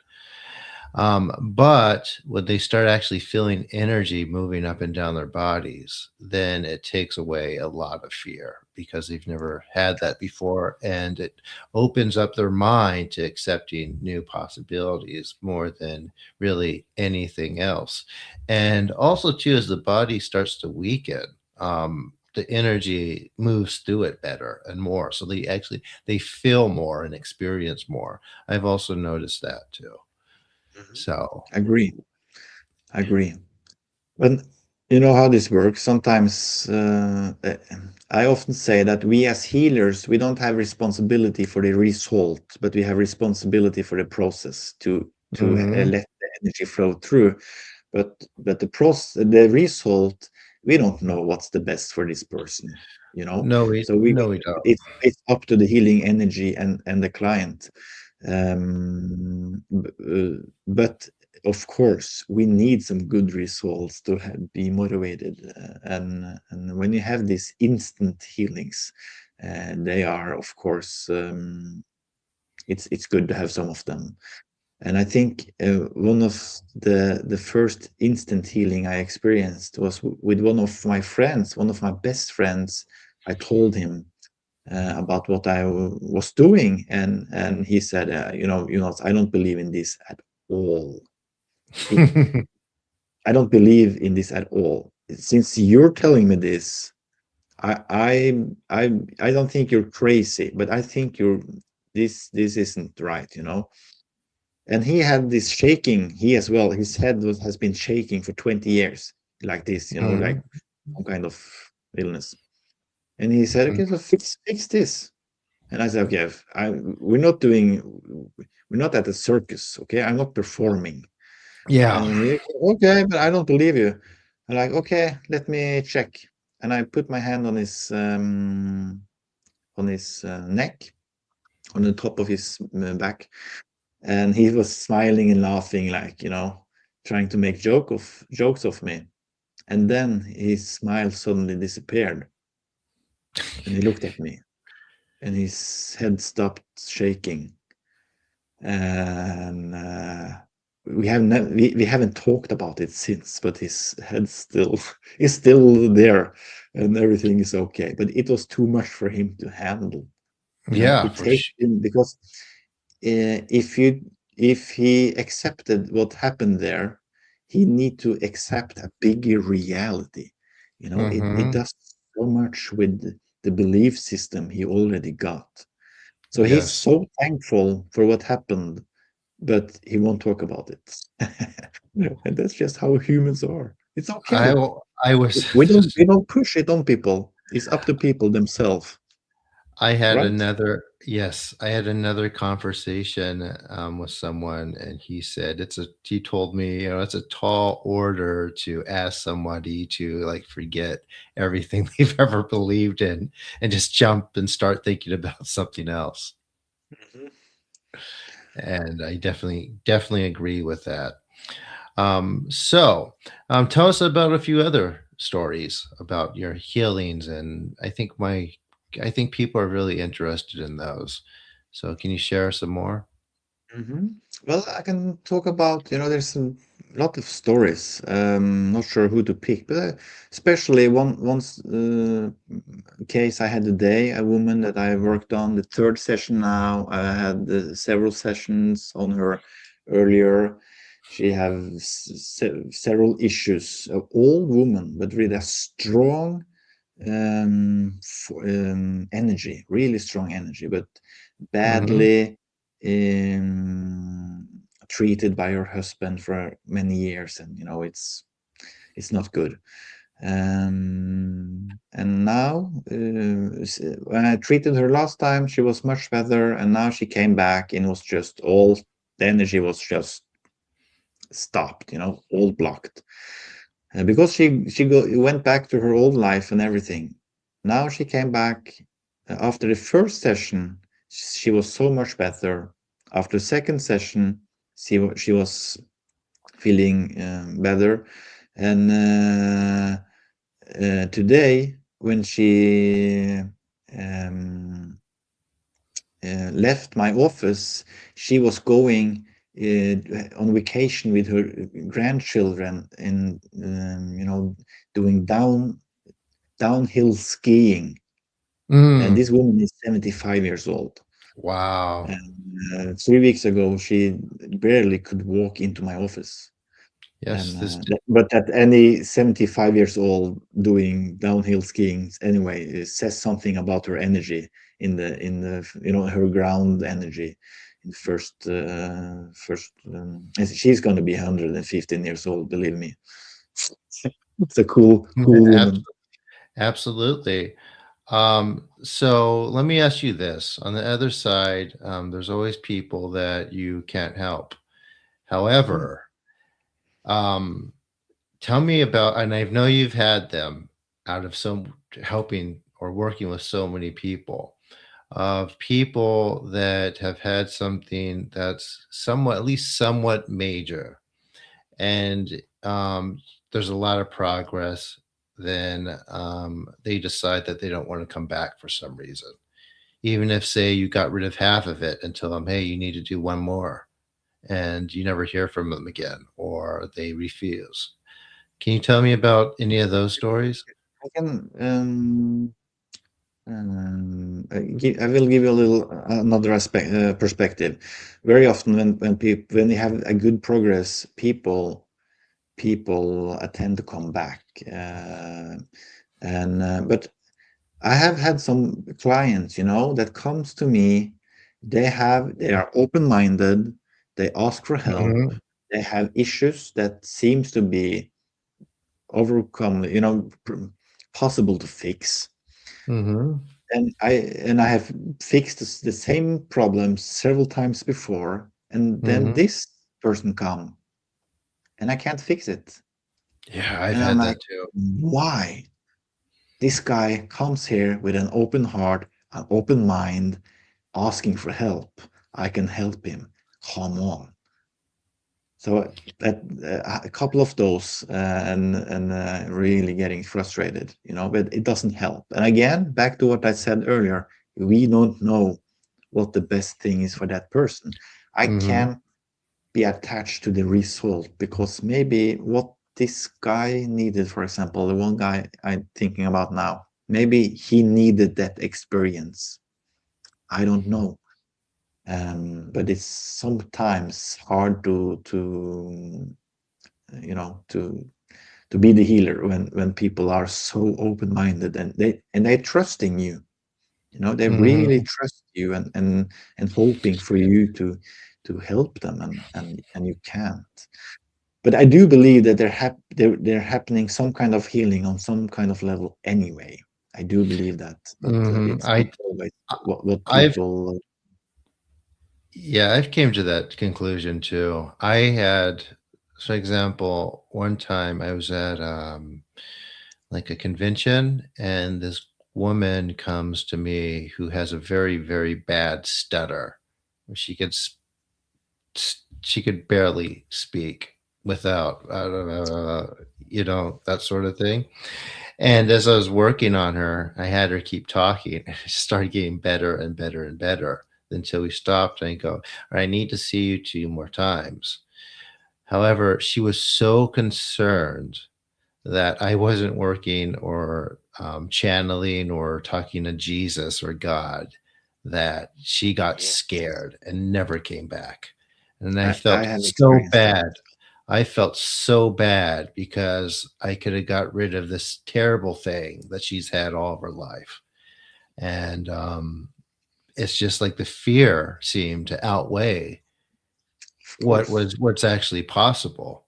But when they start actually feeling energy moving up and down their bodies, then it takes away a lot of fear because they've never had that before. And it opens up their mind to accepting new possibilities more than really anything else. And also, too, as the body starts to weaken, the energy moves through it better and more. So they feel more and experience more. I've also noticed that too. Mhm. So Agree. Agree. But you know how this works. Sometimes I often say that we as healers, we don't have responsibility for the result, but we have responsibility for the process to mhm. let the energy flow through. But the result, we don't know what's the best for this person, you know. So No, we don't. it's up to the healing energy and the client. But of course, we need some good results to be motivated. And when you have these instant healings, they are, of course, it's good to have some of them. And I think one of the first instant healing I experienced was with one of my friends, one of my best friends. I told him about what I was doing, and he said, I don't believe in this at all. It, I don't believe in this at all. Since you're telling me this, I I I don't think you're crazy, but I think you're this isn't right, you know. And he had this shaking. He as well. His head has been shaking for 20 years, like this, you know, like Mhm, some kind of illness. And he said, mm. "Okay, so fix this." And I said, "Okay, we're not doing, we're not at a circus. Okay, I'm not performing." Yeah. And he, okay, but I don't believe you. I'm like, okay, let me check. And I put my hand on his neck, on the top of his back, and he was smiling and laughing, like, trying to make jokes of me. And then his smile suddenly disappeared, and he looked at me, and his head stopped shaking. And we haven't talked about it since, but his head still is still there, and everything is okay. But it was too much for him to handle. Yeah, It for takes su him, because if he accepted what happened there, he need to accept a bigger reality. It Mhm. does so much with the belief system he already got. So he's Yes. so thankful for what happened, but he won't talk about it. And that's just how humans are. It's okay. I was We don't push it on people. It's up to people themselves, I had right? another yes, I had another conversation, with someone, and he told me, it's a tall order to ask somebody to, like, forget everything they've ever believed in and just jump and start thinking about something else. Mhm. And I definitely agree with that. Tell us about a few other stories about your healings, and I think people are really interested in those. So, can you share some more? Mhm. Well, I can talk about, there's a lot of stories. Not sure who to pick, but especially one case I had today, a woman that I worked on the third session now. I had several sessions on her earlier. She has several issues. An old woman, but really a strong energy, really strong energy, but Hmm. badly treated by her husband for many years, and it's not good. And now, when I treated her last time, she was much better, and now she came back, and it was just all the energy was just stopped, all blocked. Because went back to her old life and everything. Now she came back after the first session. She was so much better. After the second session, she was feeling better. And today, when she um, left my office, she was going on vacation with her grandchildren and doing downhill skiing. And Mm, this woman is 75 years old. wow. And 3 weeks ago, she barely could walk into my office. Yes, And this. but that any 75 years old doing downhill skiing anyway, it says something about her energy in the her ground energy in first and she's going to be 115 years old, believe me. It's a cool woman. Absolutely. So let me ask you this. On the other side, there's always people that you can't help. Mm. However, um, tell me about, and I know you've had them out of some helping or working with so many people, of people that have had something that's somewhat, at least somewhat major, and there's a lot of progress, then they decide that they don't want to come back for some reason. Even if, say, you got rid of half of it and tell them, hey, you need to do one more, and you never hear from them again, or they refuse. Can you tell me about any of those stories? I can I will give you a little another aspect perspective. Very often when you have a good progress, people attend to come back. And but I have had some clients, that comes to me. They are open-minded. They ask for help. Hmm. They have issues that seems to be overcome, possible to fix. Hmm. And I have fixed the same problem several times before, and then Hmm. this person come and I can't fix it. Yeah, I've And I'm had like, that too. why? This guy comes here with an open heart, an open mind, asking for help. I can help him. Come on. So that a couple of those, and really getting frustrated, but it doesn't help. And again, back to what I said earlier, we don't know what the best thing is for that person. I Hmm. can't be attached to the result because maybe what this guy needed, for example, the one guy I'm thinking about now, maybe he needed that experience. I don't know. But it's sometimes hard to you know to be the healer when people are so open-minded and they trusting you. They really Hmm. trust you and hoping for you to help them, and you can't. But I do believe that they're happening some kind of healing on some kind of level anyway. I do believe that, but Hmm. it's not always what I've people. Yeah, I've came to that conclusion too. I had, for example, one time I was at like a convention, and this woman comes to me who has a very, very bad stutter. She could she could barely speak without that sort of thing. And as I was working on her, I had her keep talking. It started getting better and better and better until we stopped and I go, all right, I need to see you two more times. However, she was so concerned that I wasn't working or channeling or talking to Jesus or God that she got Yes. scared and never came back. And I I felt have so experienced that. bad. I felt so bad because I could have got rid of this terrible thing that she's had all of her life. And it's just like the fear seemed to outweigh Of course. what's actually possible.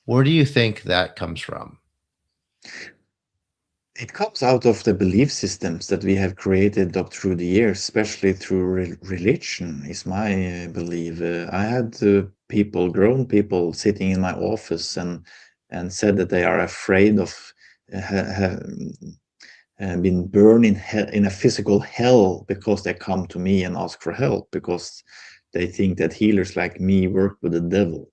Where do you think that comes from? It comes out of the belief systems that we have created up through the years, especially through religion, is my belief. I had grown people, sitting in my office and said that they are afraid of being burned in a physical hell because they come to me and ask for help because they think that healers like me work with the devil.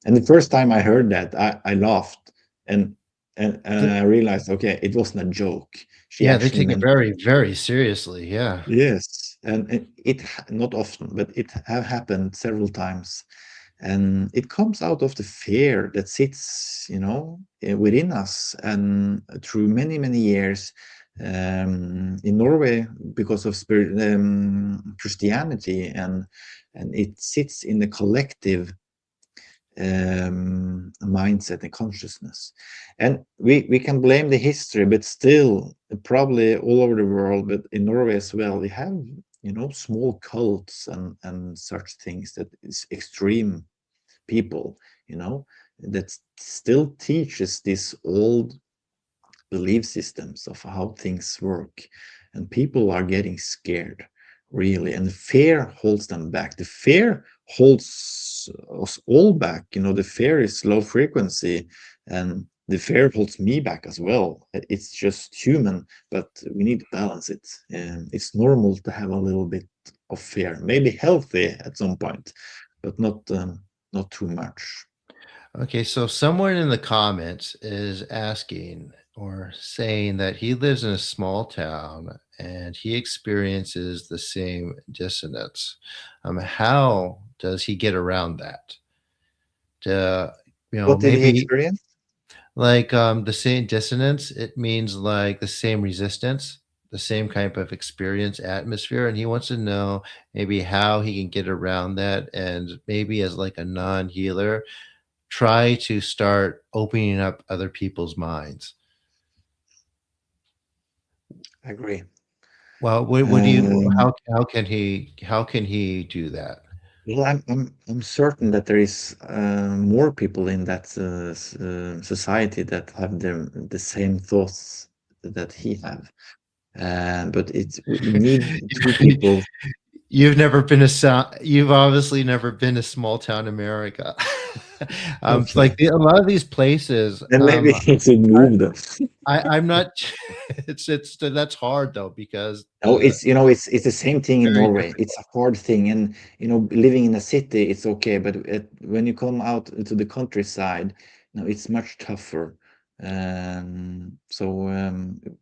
And the first time I heard that, I laughed. And and Th- I realized, okay, it wasn't a joke. She yeah, they actually take it meant very, very seriously. Yeah. yes, and not often, but it have happened several times, and it comes out of the fear that sits, within us, and through many many years, in Norway, because of spirit, Christianity, and it sits in the collective mindset and consciousness. And we can blame the history, but still, probably all over the world, but in Norway as well, we have, small cults and such things that is extreme people, that still teaches this old belief systems of how things work, and people are getting scared, really, and fear holds them back. The fear holds us all back. The fear is low frequency, and the fear holds me back as well. It's just human, but we need to balance it, and it's normal to have a little bit of fear, maybe healthy at some point, but not too much. Okay, so someone in the comments is asking or saying that he lives in a small town and he experiences the same dissonance. How does he get around that? To, What did he maybe experience? like the same dissonance, it means like the same resistance, the same kind of experience atmosphere. And he wants to know maybe how he can get around that and maybe as like a non healer try to start opening up other people's minds. I agree. Well, what do you um, how can he do that? Well, I'm certain that there is more people in that society that have the same thoughts that he have. But we need two people. You've obviously never been to small town America. Like Okay, a lot of these places, then maybe he should move them. I'm not. It's that's hard though because No, the it's the same thing in very Norway. different. It's a hard thing, and living in a city, it's okay, but when you come out to the countryside, it's much tougher. So,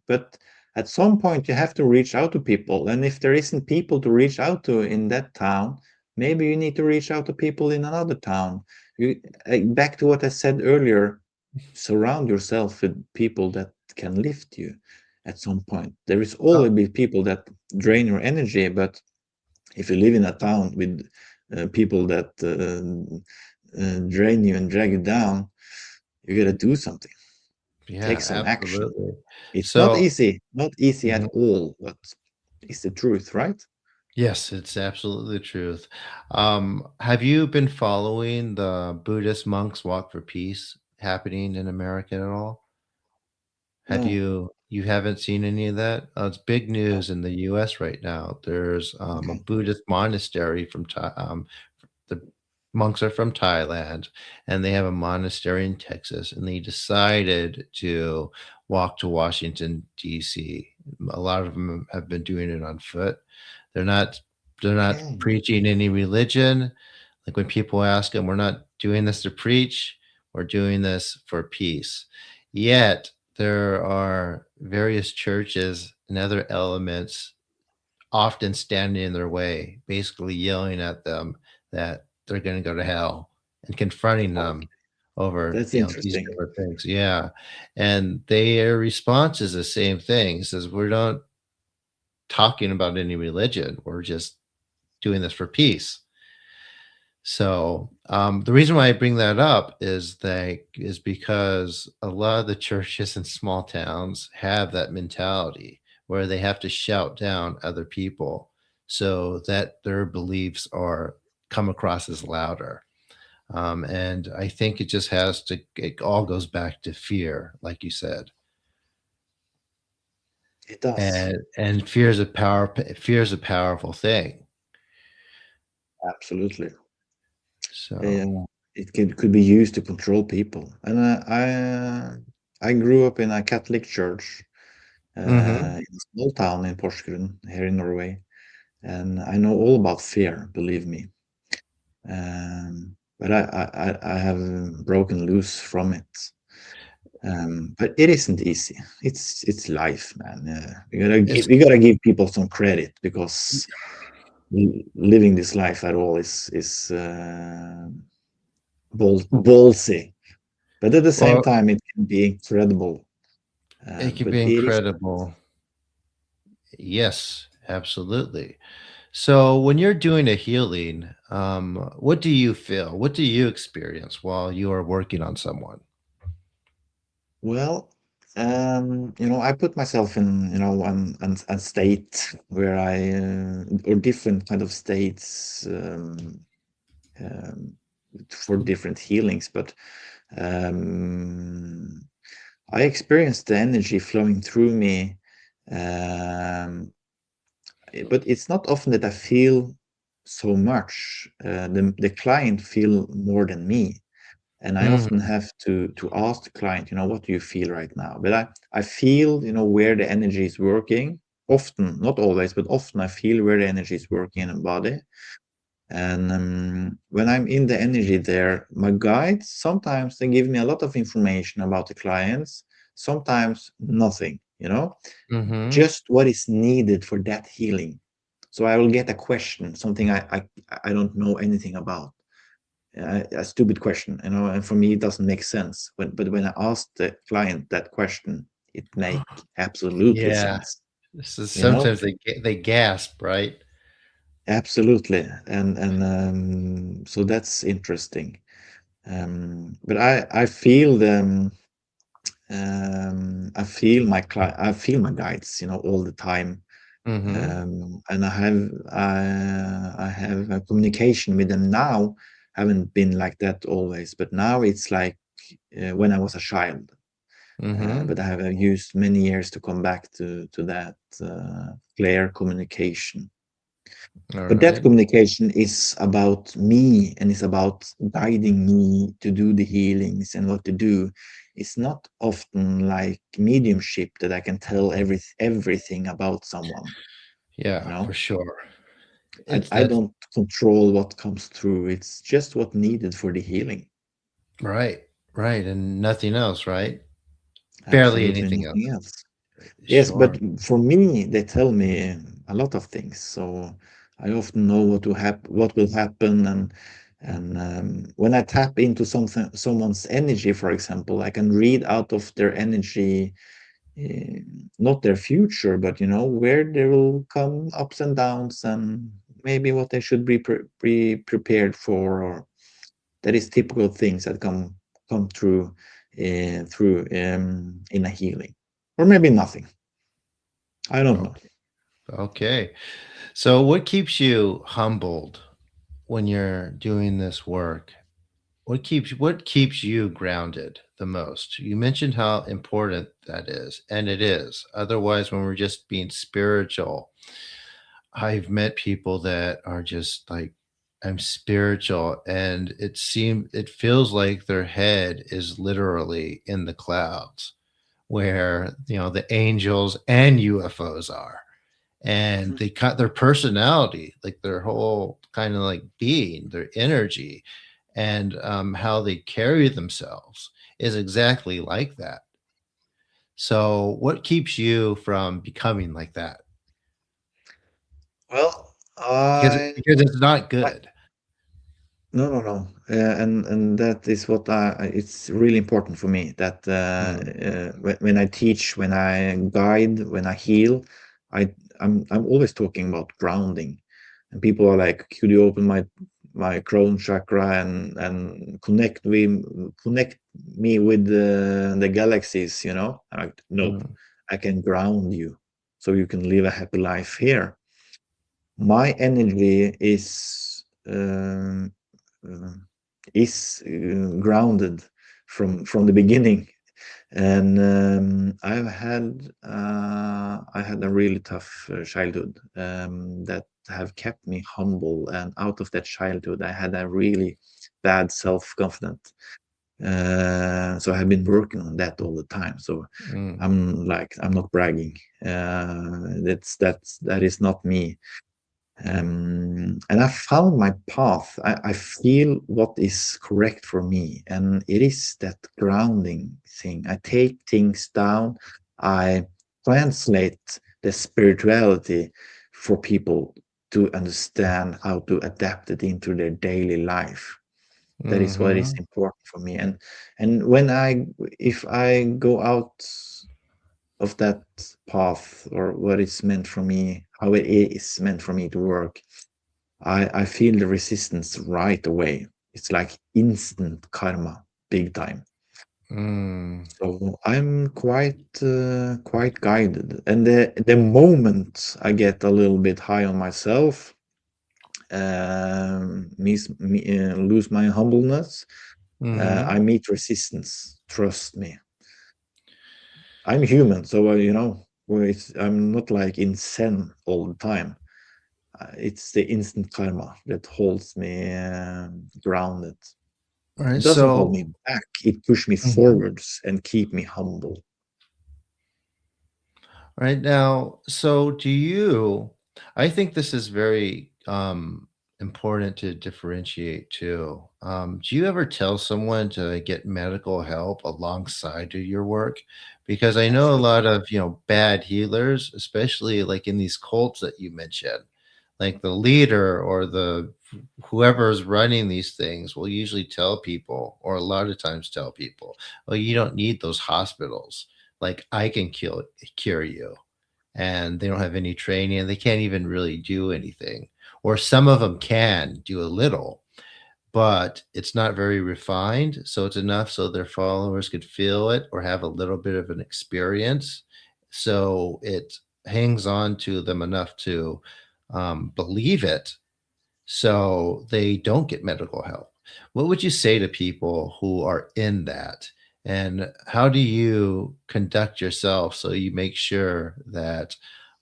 but at some point, you have to reach out to people, and if there isn't people to reach out to in that town, maybe you need to reach out to people in another town. Back to what I said earlier, surround yourself with people that can lift you at some point. There is Oh, always be people that drain your energy, but if you live in a town with people that drain you and drag you down, you got to do something. Take yeah, some action. absolutely. It's So, not easy at mhm. all, but it's the truth, right? Yes, it's absolutely the truth. Have you been following the Buddhist monks walk for peace happening in America at all? Have No, you haven't seen any of that? It's big no. news in the US right now. There's a Okay. Buddhist monastery the monks are from Thailand and they have a monastery in Texas and they decided to walk to Washington DC. A lot of them have been doing it on foot. They're not they're not Okay. preaching any religion. Like when people ask them, we're not doing this to preach, we're doing this for peace. Yet there are various churches and other elements often standing in their way, basically yelling at them that they're going to go to hell and confronting Oh, them over that's these interesting. different things. Yeah, and their response is the same thing. It says we're not talking about any religion. We're just doing this for peace. So the reason why I bring that up is because a lot of the churches in small towns have that mentality where they have to shout down other people so that their beliefs are come across as louder. And I think it all goes back to fear, like you said. It does. And fear is a powerful thing. Absolutely. So Yeah, it could be used to control people. And I grew up in a Catholic church mhm. in a small town in Porsgrunn here in Norway, and I know all about fear. Believe me. But I have broken loose from it. But it isn't easy. It's life, man. It's We gotta give people some credit because living this life at all is ballsy, but at the same well, time it can be incredible. it can But be it is. incredible. Yes, absolutely. So when you're doing a healing, what do you feel? What do you experience while you are working on someone? Well, I put myself in, a state where or different kind of states um, for different healings, but um, I experienced the energy flowing through me, um, but it's not often that I feel so much. The client feel more than me. And I Mm, often have to ask the client, what do you feel right now? But I feel, where the energy is working. Often, not always, but often I feel where the energy is working in the body. And when I'm in the energy there, my guides sometimes they give me a lot of information about the clients, sometimes nothing, mm-hmm. just what is needed for that healing. So I will get a question, something I don't know anything about, a stupid question, and for me it doesn't make sense. But when I ask the client that question, it make absolutely Yeah. sense. So You know, sometimes they gasp, right? absolutely, and so that's interesting. But I feel them. I feel my guides, all the time. Mm-hmm. And I have a communication with them now. Haven't been like that always, but now it's like when I was a child. Mm-hmm. But I have used many years to come back to that clear communication. All But that right. communication is about me and is about guiding me to do the healings and what to do. It's not often like mediumship that I can tell everything about someone. You Yeah, for know, sure. It's I that's don't control what comes through. It's just what needed for the healing. right. Right. And nothing else, right? Barely Absolutely anything else. nothing else. Yes, but Sure. for me, they tell me a lot of things, so I often know what will happen, and when I tap into someone's energy, for example, I can read out of their energy, uh, not their future, but where there will come ups and downs, and maybe what they should be prepared for, or that is typical things that come through in a healing, or maybe nothing. I don't know. Okay. Okay. So what keeps you humbled when you're doing this work? What keeps you grounded the most? You mentioned how important that is, and it is. Otherwise, when we're just being spiritual, I've met people that are just like, I'm spiritual, and it feels like their head is literally in the clouds, where the angels and UFOs are, and they cut their personality, like their whole kind of like being, their energy, and how they carry themselves is exactly like that. So, what keeps you from becoming like that? Well, Because it's not I good. no, no, no, and that is what it's really important for me that Mm, when I teach, when I guide, when I heal, I I'm always talking about grounding, and people are like, "Could you open my crown chakra and connect me with the galaxies?" I'm like, nope, mm, I can ground you so you can live a happy life here. My energy uh, is grounded from the beginning, and I had a really tough childhood that have kept me humble, and out of that childhood I had a really bad self-confidence, so I have been working on that all the time. So mm, I'm not bragging, that is not me. And I found my path. I feel what is correct for me, and it is that grounding thing. I take things down, I translate the spirituality for people to understand how to adapt it into their daily life. That is what is Mm-hmm. important for me. And when if I go out of that path, or what is meant for me, how it is meant for me to work, I feel the resistance right away. It's like instant karma, big time. Mm. So I'm quite guided. And the moment I get a little bit high on myself, lose my humbleness, Mm-hmm. I meet resistance. Trust me. I'm human, so I'm not like in zen all the time. It's the instant karma that holds me grounded. All right. It doesn't hold So, me back. It pushes me mhm. forwards and keep me humble. Right now, so do you, I think this is very important to differentiate too. Do you ever tell someone to get medical help alongside of your work? Because I know a lot Absolutely. of, bad healers, especially like in these cults that you mentioned, like the leader or the whoever is running these things will usually tell people, or a lot of times tell people, "Oh, you don't need those hospitals. Like I can cure you." And they don't have any training and they can't even really do anything. Or some of them can do a little, but it's not very refined. So it's enough so their followers could feel it or have a little bit of an experience. So it hangs on to them enough to believe it, so they don't get medical help. What would you say to people who are in that? And how do you conduct yourself so you make sure that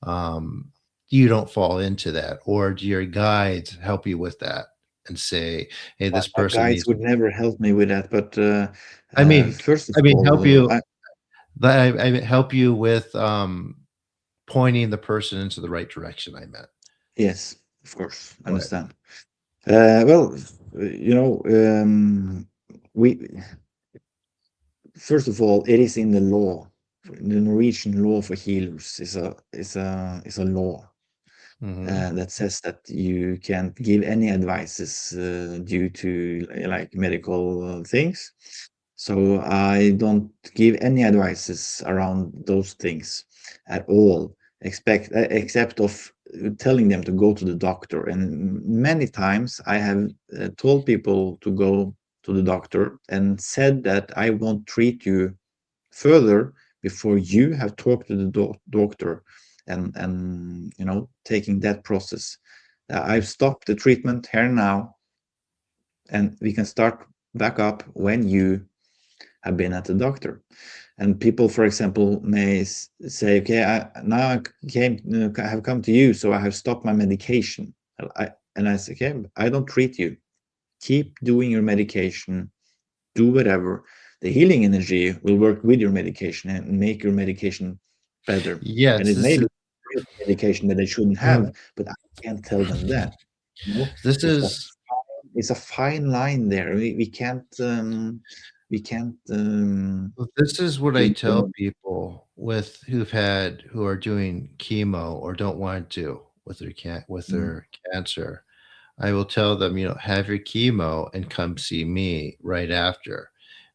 um, you don't fall into that? Or do your guides help you with that and say, hey, this My person guides needs, would never help me with that. But I mean, first of I mean, help all, you, I mean, help you with pointing the person into the right direction, I meant. yes, of course, Right. understand. Well, we first of all, it is in the law. The Norwegian law for healers is a law Mm-hmm. that says that you can't give any advices due to like medical things. So I don't give any advices around those things at all, except of telling them to go to the doctor. And many times I have told people to go to the doctor and said that I won't treat you further before you have talked to the doctor, and taking that process. I've stopped the treatment here now, and we can start back up when you have been at the doctor. And people, for example, may say, okay, now I have come to you, so I have stopped my medication. And I say, okay, I don't treat you. Keep doing your medication, do whatever. The healing energy will work with your medication and make your medication better. And Yes, it may this be is. medication that they shouldn't have, Mhm. but I can't tell them that. This It's a is it's a fine line there. We can't this is what I give tell them. people with who are doing chemo or don't want to with Mm, their cancer. I will tell them, have your chemo and come see me right after,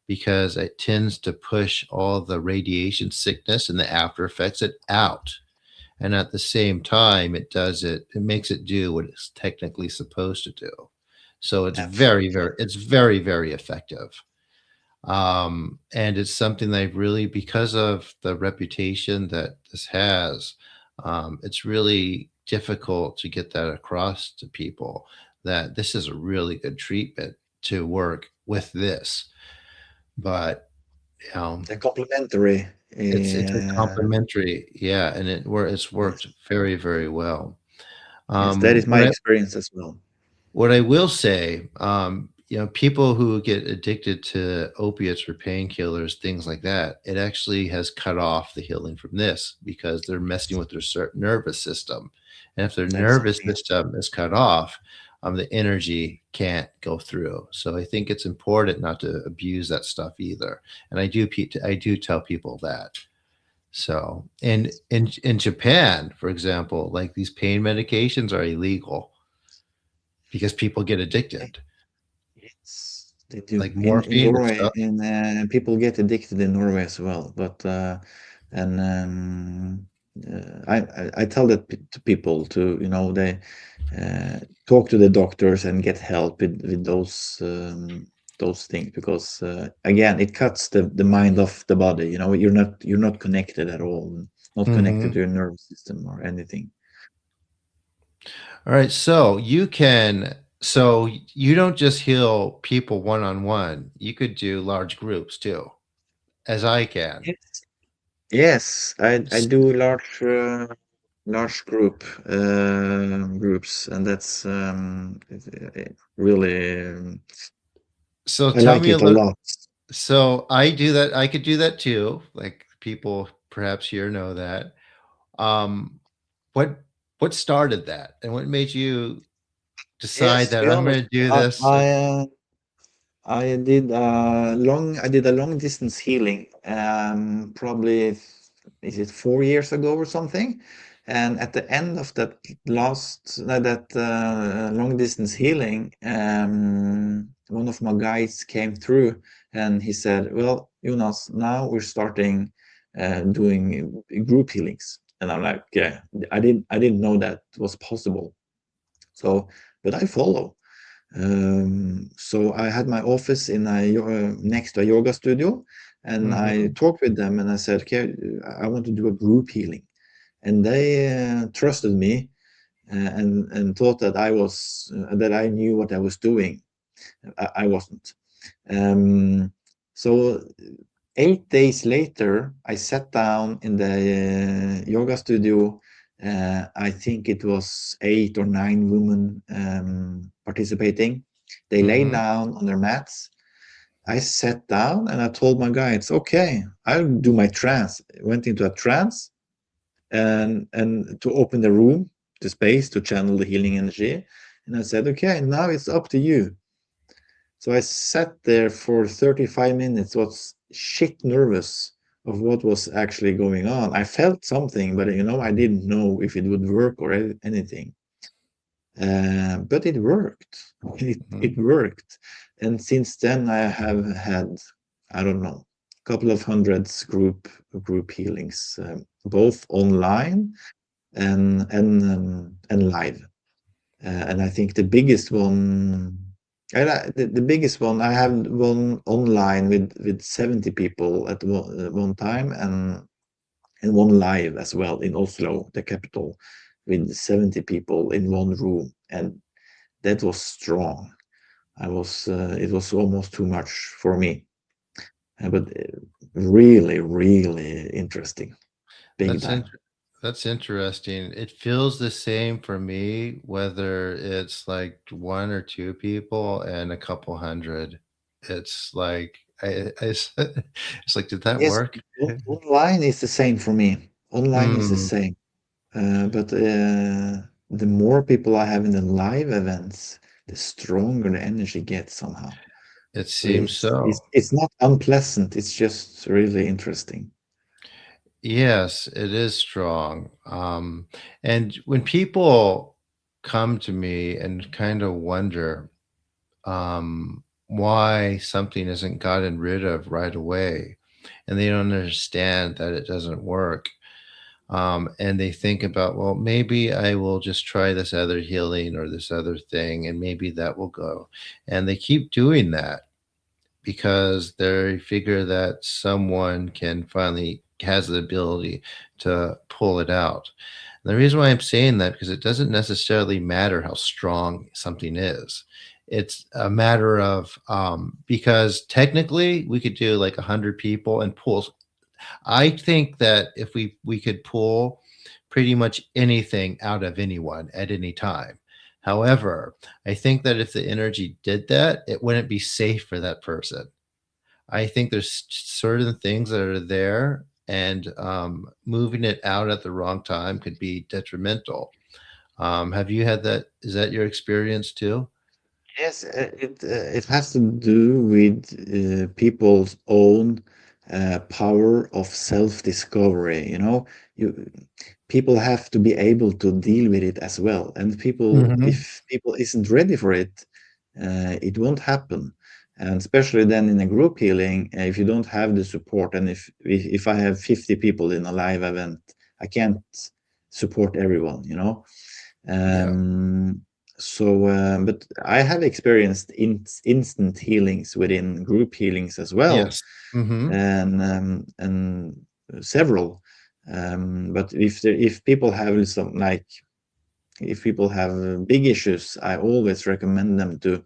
because it tends to push all the radiation sickness and the after effects it out. And at the same time, it makes it do what it's technically supposed to do. So absolutely. it's very, very effective. And it's something that I really, because of the reputation that this has, it's really difficult to get that across to people that this is a really good treatment to work with this. But um, The complementary. it's a complementary, yeah, and it's worked Yes, very, very well. yes, that is my What I experience as well. What I will say, people who get addicted to opiates or painkillers, things like that, it actually has cut off the healing from this because they're messing with their nervous system. And if their That's nervous yeah. system is cut off, the energy can't go through. So I think it's important not to abuse that stuff either. And I do tell people that. So, in Japan, for example, like these pain medications are illegal because people get addicted, Yes, they do. like In morphine and Norway, stuff. people get addicted in Norway as well. But and I tell that to people to they talk to the doctors and get help with those things because again it cuts the mind off the body. You're not connected at all, not connected Hmm. to your nervous system or anything. All right, so you don't just heal people one on one. You could do large groups too, as I can. Yes. Yes, I S- do large groups, and that's really So I tell like me a it a little. lot. So I do that. I could do that too. Like people perhaps here know that. Um, what what started that, and what made you decide Yes, to that be I'm honest, going to do I this? I, uh, I did a long distance healing, probably is it 4 years ago or something? And at the end of that long distance healing, one of my guides came through and he said, "Well, Jonas, now we're starting doing group healings." And I'm like, "Yeah, I didn't know that was possible." So, but I follow. So I had my office next to a yoga studio, and I Hmm. talked with them and I said, "Okay, I want to do a group healing," and they trusted me and thought that I knew what I was doing. I wasn't. Um, so 8 days later, I sat down in the yoga studio. I think it was 8 or 9 women participating. They lay Hmm. down on their mats. I sat down and I told my guides, "Okay, I'll do my trance." Went into a trance and to open the room, the space to channel the healing energy. And I said, "Okay, now it's up to you." So I sat there for 35 minutes, was shit nervous of what was actually going on. I felt something, but I didn't know if it would work or anything. But it worked. It Hmm. worked. And since then I have had, I don't know, a couple of hundreds group healings, both online and live. And I think the biggest one I have one online with 70 people at one time, and one live as well in Oslo, the capital, with 70 people in one room, and that was strong. It was almost too much for me, but really, really interesting, big That's time. int- that's interesting. It feels the same for me, whether it's like one or two people and a couple hundred. It's like it's like, did that Yes, work? online is the same for me. Online is the Mm, same. But the more people I have in the live events, the stronger the energy gets somehow. it So seems so. it's not unpleasant. It's just really interesting. Yes, it is strong. And when people come to me and kind of wonder why something isn't gotten rid of right away, and they don't understand that it doesn't work, and they think about, well, maybe I will just try this other healing or this other thing, and maybe that will go. And they keep doing that because they figure that someone can finally has the ability to pull it out. And the reason why I'm saying that because it doesn't necessarily matter how strong something is. It's a matter of because technically we could do like 100 people and pull. I think that if we could pull pretty much anything out of anyone at any time. However, I think that if the energy did that, it wouldn't be safe for that person. I think there's certain things that are there, and moving it out at the wrong time could be detrimental. Have you had that? Is that your experience too? Yes, it has to do with people's own power of self-discovery. You know, you people have to be able to deal with it as well. And people, Hmm. if people isn't ready for it, it won't happen. And especially then in a group healing, if you don't have the support, and if I have 50 people in a live event, I can't support everyone. You know. Yeah. Um, but I have experienced instant healings within group healings as well, Yes. Hmm. and several. But if people have some like if people have big issues, I always recommend them to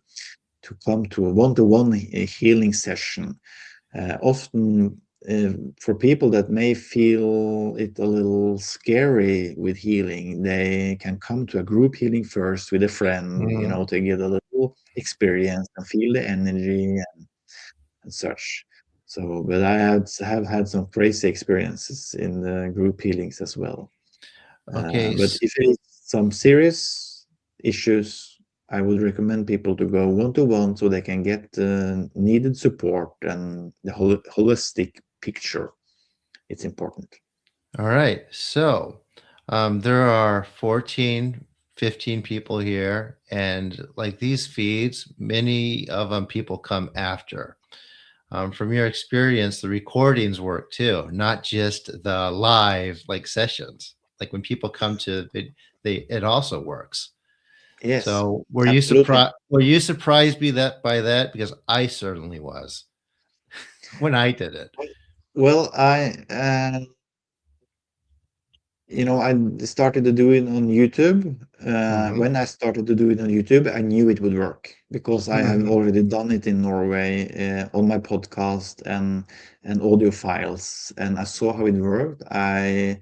come to a one-to-one healing session. Often for people that may feel it a little scary with healing, they can come to a group healing first with a friend, you Hmm. know, to get a little experience and feel the energy and such. So, but have had some crazy experiences in the group healings as well. Okay. But if it's some serious issues, I would recommend people to go one to one so they can get needed support and the holistic picture. It's important. All right. So there are 14, 15 people here. And like these feeds, many of them people come after. From your experience, the recordings work too, not just the live like sessions. Like when people come to it, it also works. Yes, So were you absolutely. surprised? Were you surprised by that? Because I certainly was when I did it. Well, you know, I started to do it on YouTube. Hmm. When I started to do it on YouTube, I knew it would work because I have Hmm. already done it in Norway on my podcast and audio files, and I saw how it worked. I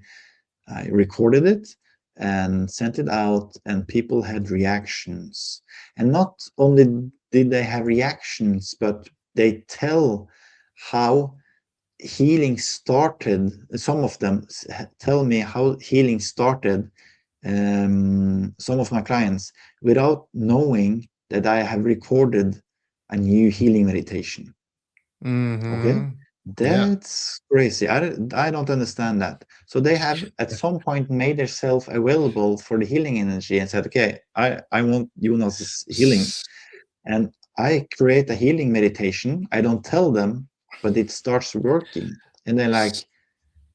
recorded it and sent it out, and people had reactions. And not only did they have reactions, but they tell how healing started. Some of them tell me how healing started, some of my clients, without knowing that I have recorded a new healing meditation. Okay, Hmm. Yeah. that's crazy. I don't understand that. So they have at some point made themselves available for the healing energy and said, okay, I want Jonas's healing. S- And I create a healing meditation. I don't tell them, but it starts working. And then like s-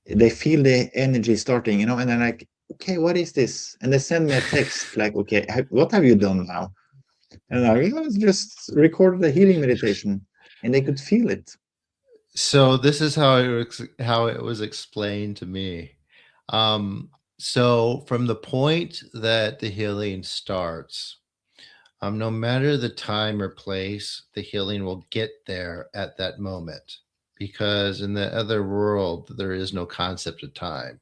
they feel the energy starting, you know, and then like, okay, what is this? And they send me a text like, okay, what have you done now? And I just recorded a healing meditation, and they could feel it. So this is how it was explained to me. Um, so from the point that the healing starts, no matter the time or place, the healing will get there at that moment, because in the other world there is no concept of time.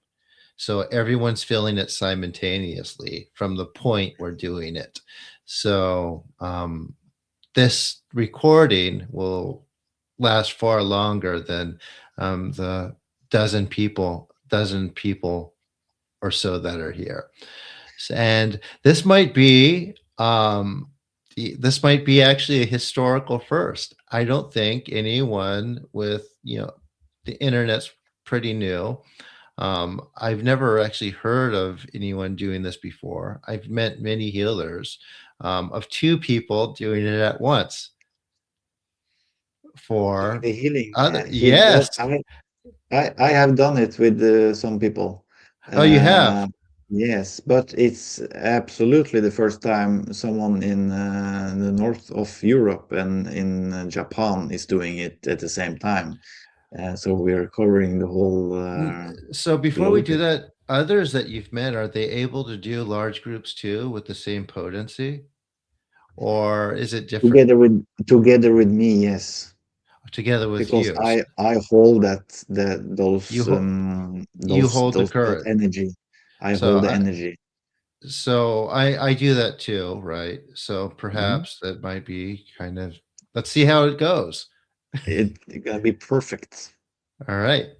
So everyone's feeling it simultaneously from the point we're doing it. So this recording will last far longer than the dozen people or so that are here. And this might be actually a historical first. I don't think anyone with the internet's pretty new. I've never actually heard of anyone doing this before. I've met many healers, of two people doing it at once Doing for the healing other. heal. Well, Yes. I have done it with some people. Oh, you have. Yes, but it's absolutely the first time someone in the north of Europe and in Japan is doing it at the same time. So we're covering the whole So before we globe. do that, others that you've met, are they able to do large groups too with the same potency, or is it different Together with me, yes, together with because you? I hold You hold, you hold the that current. energy. I hold So the energy. So I do that too, right? So Mhm. perhaps that might be kind of, let's see how it goes. It gonna be perfect. All right. Okay.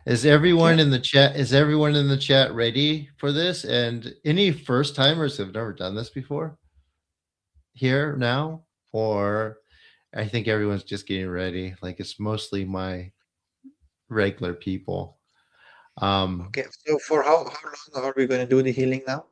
Is everyone in the chat ready for this? And any first timers have never done this before here now? Or I think everyone's just getting ready. Like it's mostly my regular people. Um, Okay. So for how long are we gonna do the healing now?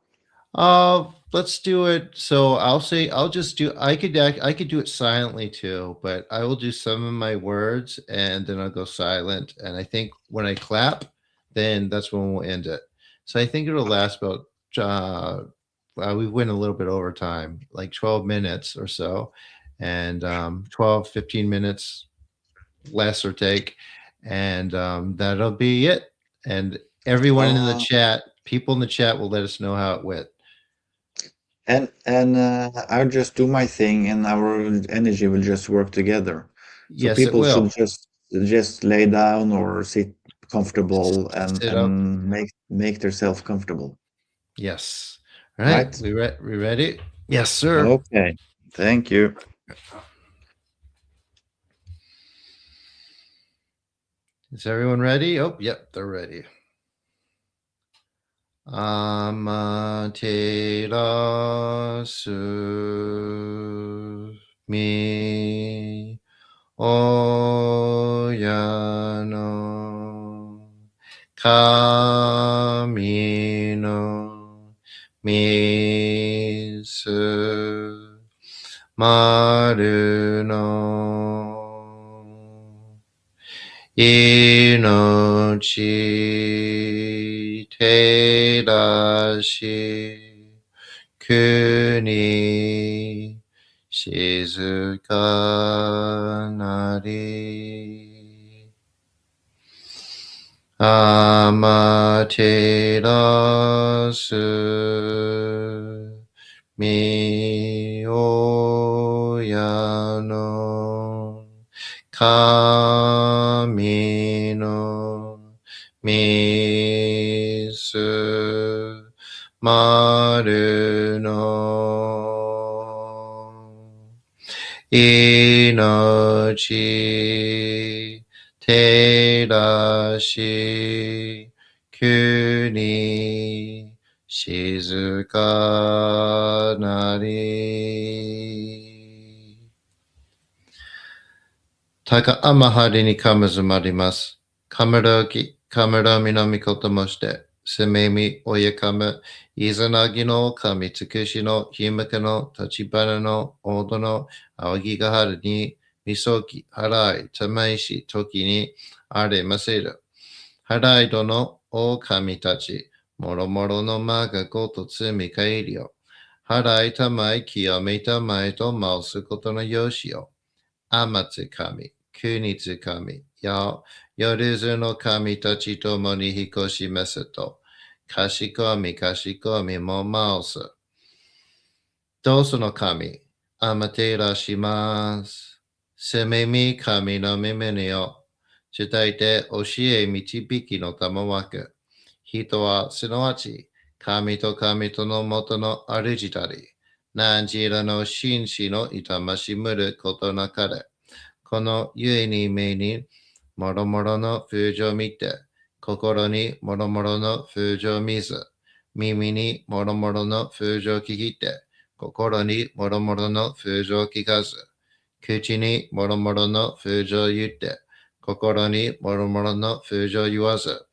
let's do it. So I'll just do. I could do it silently too, but I will do some of my words and then I'll go silent. And I think when I clap, then that's when we'll end it. So I think it'll Okay. last about. We went a little bit over time, like 12 minutes or so, and 12, 15 minutes less or take, and that'll be it. And everyone in the Uh, chat, people in the chat will let us know how it went. and I'll just do my thing, and our energy will just work together. So Yes, it people should will. just lay down or sit comfortable and Sit up. and make themselves comfortable. Yes. All right. Right? We ready? Yes, sir. Okay. Thank you. Is everyone ready? Oh, yep, they're ready. Amaterasu mi oyano kami no misu maru no 命照らし国静かなりアマテラスみおやの神の水丸の命照らし国静かなり高天晴にかむずまります。カムラギ、カムラミのみこともして、せめみおやかむ、いざなぎの神つくしのひむかの立花の大戸の青木が春に、みそき、払い、たまいし、時にあれませる。払いどの狼たち、もろもろのまがごとつみかえりよ。払いたまい、清めたまいと申すことのよしよ。天津神、国津神、夜ずの神たちともに引っ越しますと、かしこみかしこみもマウス。どうその神、あまてらします。せめみ神の耳にを、伝えて教え導きのたまわく。人はすなわち、神と神との元の主たり、何時らの紳士の痛ましむることなかれ。このゆえに目にもろもろの風情を見て、心にもろもろの風情を見ず、耳にもろもろの風情を聞いて、心にもろもろの風情を聞かず、口にもろもろの風情を言って、心にもろもろの風情を言わず、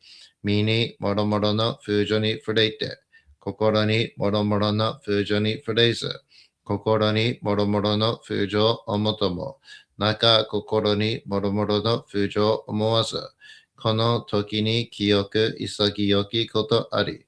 身にもろもろの風情に触れて、心にもろもろの風情に触れず、心にもろもろの風情を思とも、中心にもろもろの風情を思わず、この時に清く潔きことあり、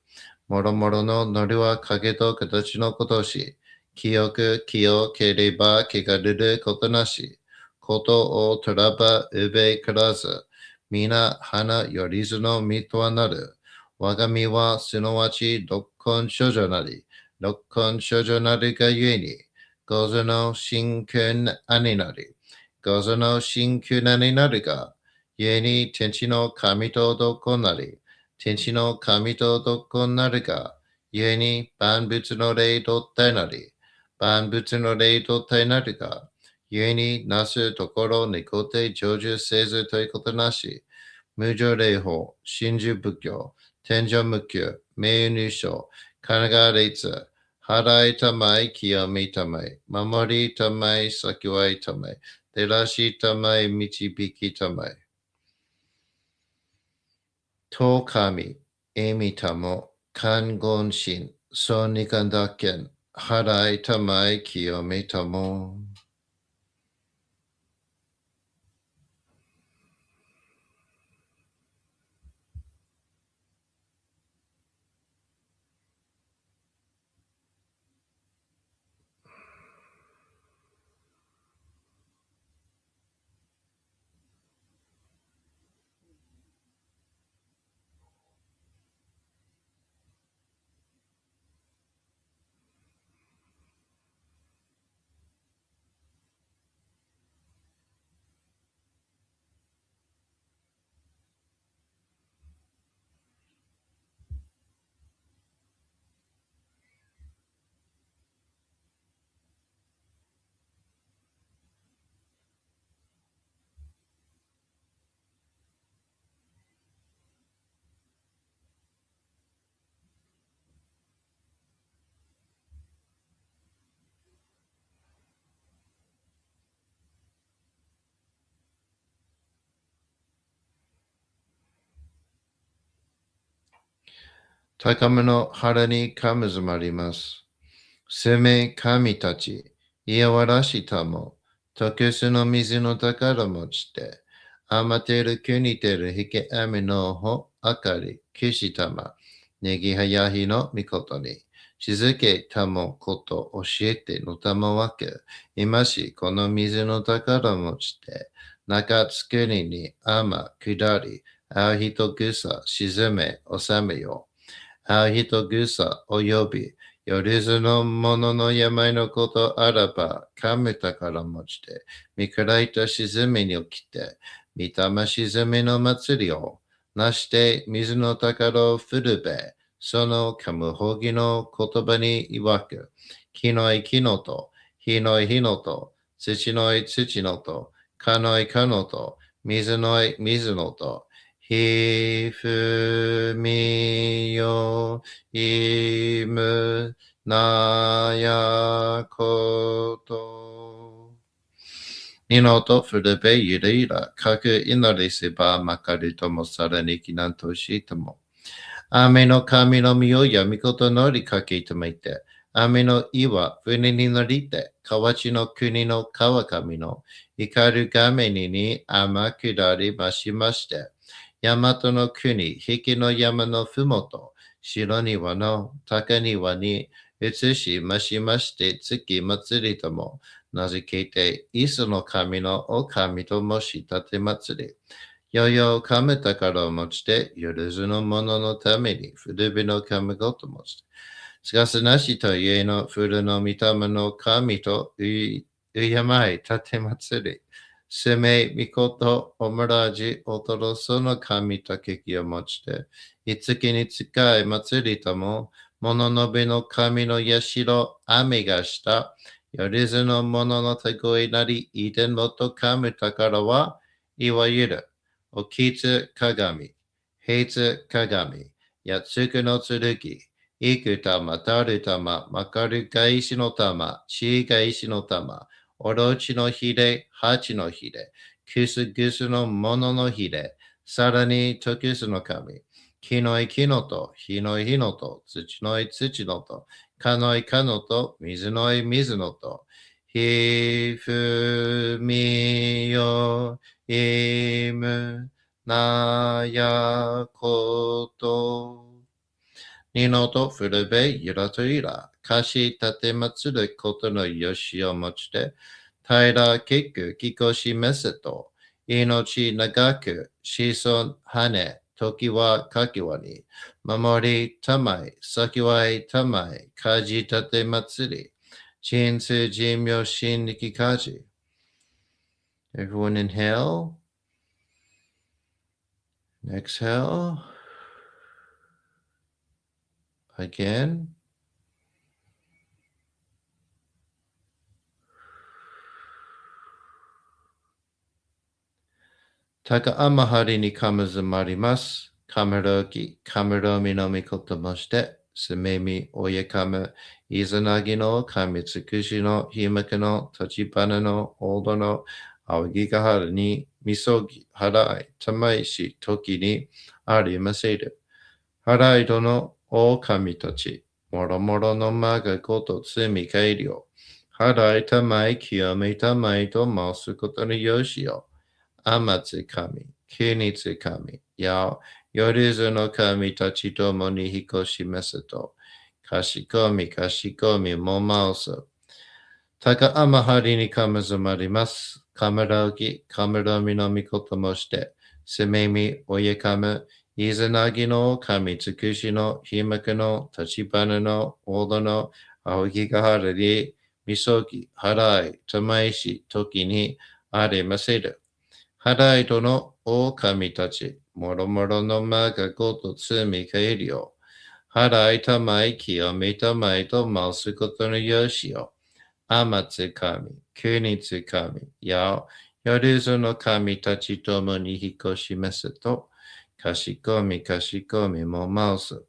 もろもろのノリは影と形のことし、清く清ければ汚れることなし、ことをとらばうべからず、皆花よりずの身とはなる。我が身はすなわち六根処女なり、六根処女なるがゆえに、ごぞの真君兄なり、ごぞの真君兄なるが、故に天地の神とどこなり、天地の神とどこなるが、故に万物の霊と体なり、万物の霊と体なるが、故になすところにこて成就せずということなし、無常霊法、真珠仏教、天上無休、名入賞、神奈川列、払いたまい、清みたまい、守りたまい、先はいたまい、照らしたまい、導きたまい。と神、えみたも、観言心、そうにかんだけん、払いたまい、清みたも。高めの腹にかむずまります。攻め神たち、いやわらしたも、特殊の水の宝持ちて、余ってる国てるひけあみのほ、あかり、きしたま、ねぎはやひのみことに、静けたもこと教えてのたまわけ、今しこの水の宝持ちて、中つくりに雨下り、あう人ぐさ沈め収めよ。あう人ぐさ及び、よりずのものの病のことあらば、神宝持ちて、見くいた沈みに起きて、見たま沈みの祭りを、なして水の宝を振るべ、そのカムホギの言葉に曰く、木のい木のと、火のい火のと、土のい土のと、かのいかのと、水のい水のと、ひふみよいむなやこと。にのとふるべゆるいら、かく祈りせばまかりともさらにきなんとしても。雨の神の身をやみことのりかけてまいて、雨の岩、船に乗りて、河内の国の川上の、怒る亀に天下りましまして、大和の国、引きの山のふもと、白庭の高庭に移しましまして、月祭りとも、名付けて、イスの神のお神ともし立て祭り、よよかむ宝を持ちて、よるずの者のために、古びの神ごと持ちて、しかしなしと家の古の御霊の神とうやまい立て祭り、せめみこと、おむらじ、おとろその神とけきを持ちて、いつきに使い祭りとも、物のべの神のやしろ、雨がした、よりずの者の手声なり、いでんもと神宝は、いわゆる、おきつ鏡、平つ鏡、やつくの剣、いく玉、たる玉、まかるが石の玉、ちいが石の玉、おろちのひれ、八のひれ、くすぐすのもののひれ、さらにとくすの神、木のい木のと、火のい火のと、土のい土のと、かのいかのと、水のい水のと、ひふみよいむなやこと。にのとふるべゆらといら、かしたてまつることのよしをもちて、平らけくきこしめせと、命長く子孫はね、時はかきわに、守りたまい、先はいたまい、かじたてまつり、人生人名心力かじ。Everyone inhale, exhale. again. Taka amahari ni kamazamarimasu. Kamaroki, kamaromi no mikoto moshite, sumemi oyakama, izanagi no kamitsukushi no himaka no tachibana no odo no awagigahara ni misogi harai tamaishi toki ni arimaseru. Harai dono o kamitachi, moromoro no maga goto tsumi kairyo. Harai tamai kiyome tamai to masu koto no yoshio. Amatsukami, Kunitsukami, Yao, Yorizu no Kami Tachitomo ni Hikoshi Mesato, Kashikomi, Kashikomi, Momauso, Taka Amahari ni Kamazumarimasu, Kamarogi, Kamaromi no Mikoto Moshite, Sumemi, Oyakama, Izanagi no Kami Tsukushi no Himaka no Tachibana no Odo no Aokigahara ni Misogi, Harai, Tamaishi, Toki ni Are Maseru. Harai dono o kamitachi, moromoro no maga goto tsumi kairyo. Harai tamai kiyomi tamai to masukoto no yoshio. Amatsukami, kunitsukami, yao, yoruzu no kamitachi tomo ni hikoshi mesato. Kashikomi, kashikomi mo mausu.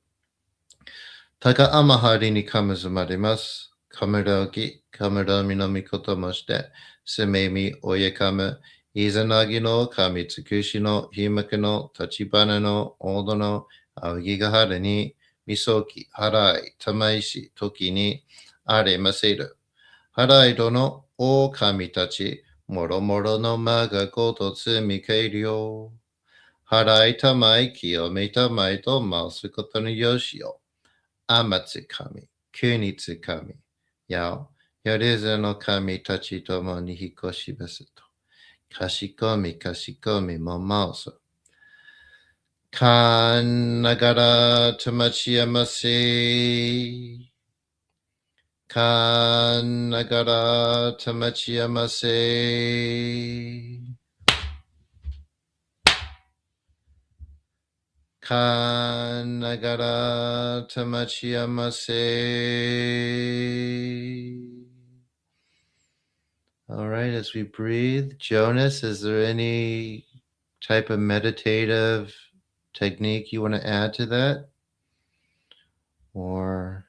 Taka amahari ni kamazumarimasu. Kamarogi, kamaromi no mikoto moshite. Sumemi oyakama. Izanagi no kamitsukushi no himaka no tachibana no odo no awagigahara ni misoki harai tamaishi toki ni are maseru. Harai dono o kamitachi moromoro no maga goto tsumi kairyo. Harai tamai kiyome tamai to masukoto no yoshio. Amatsukami, kunitsukami, yao, yorizu no kami tachitomo ni hikoshi besuto. Kashikomi, kashikomi, momauso. Kanagara tamachiyamase. Kanagara tamachiyamase. Kanagara tamachiyamase. All right, as we breathe, Jonas, is there any type of meditative technique you want to add to that? Or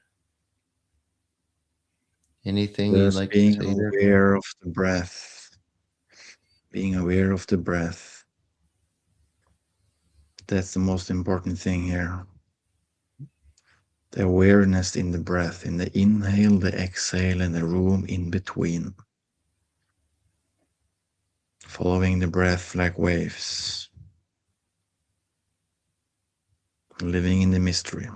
anything you'd Just like to being say there? aware of the breath. Being aware of the breath. That's the most important thing here. The awareness in the breath, in the inhale, the exhale, and the room in between. Following the breath like waves. Living in the mystery.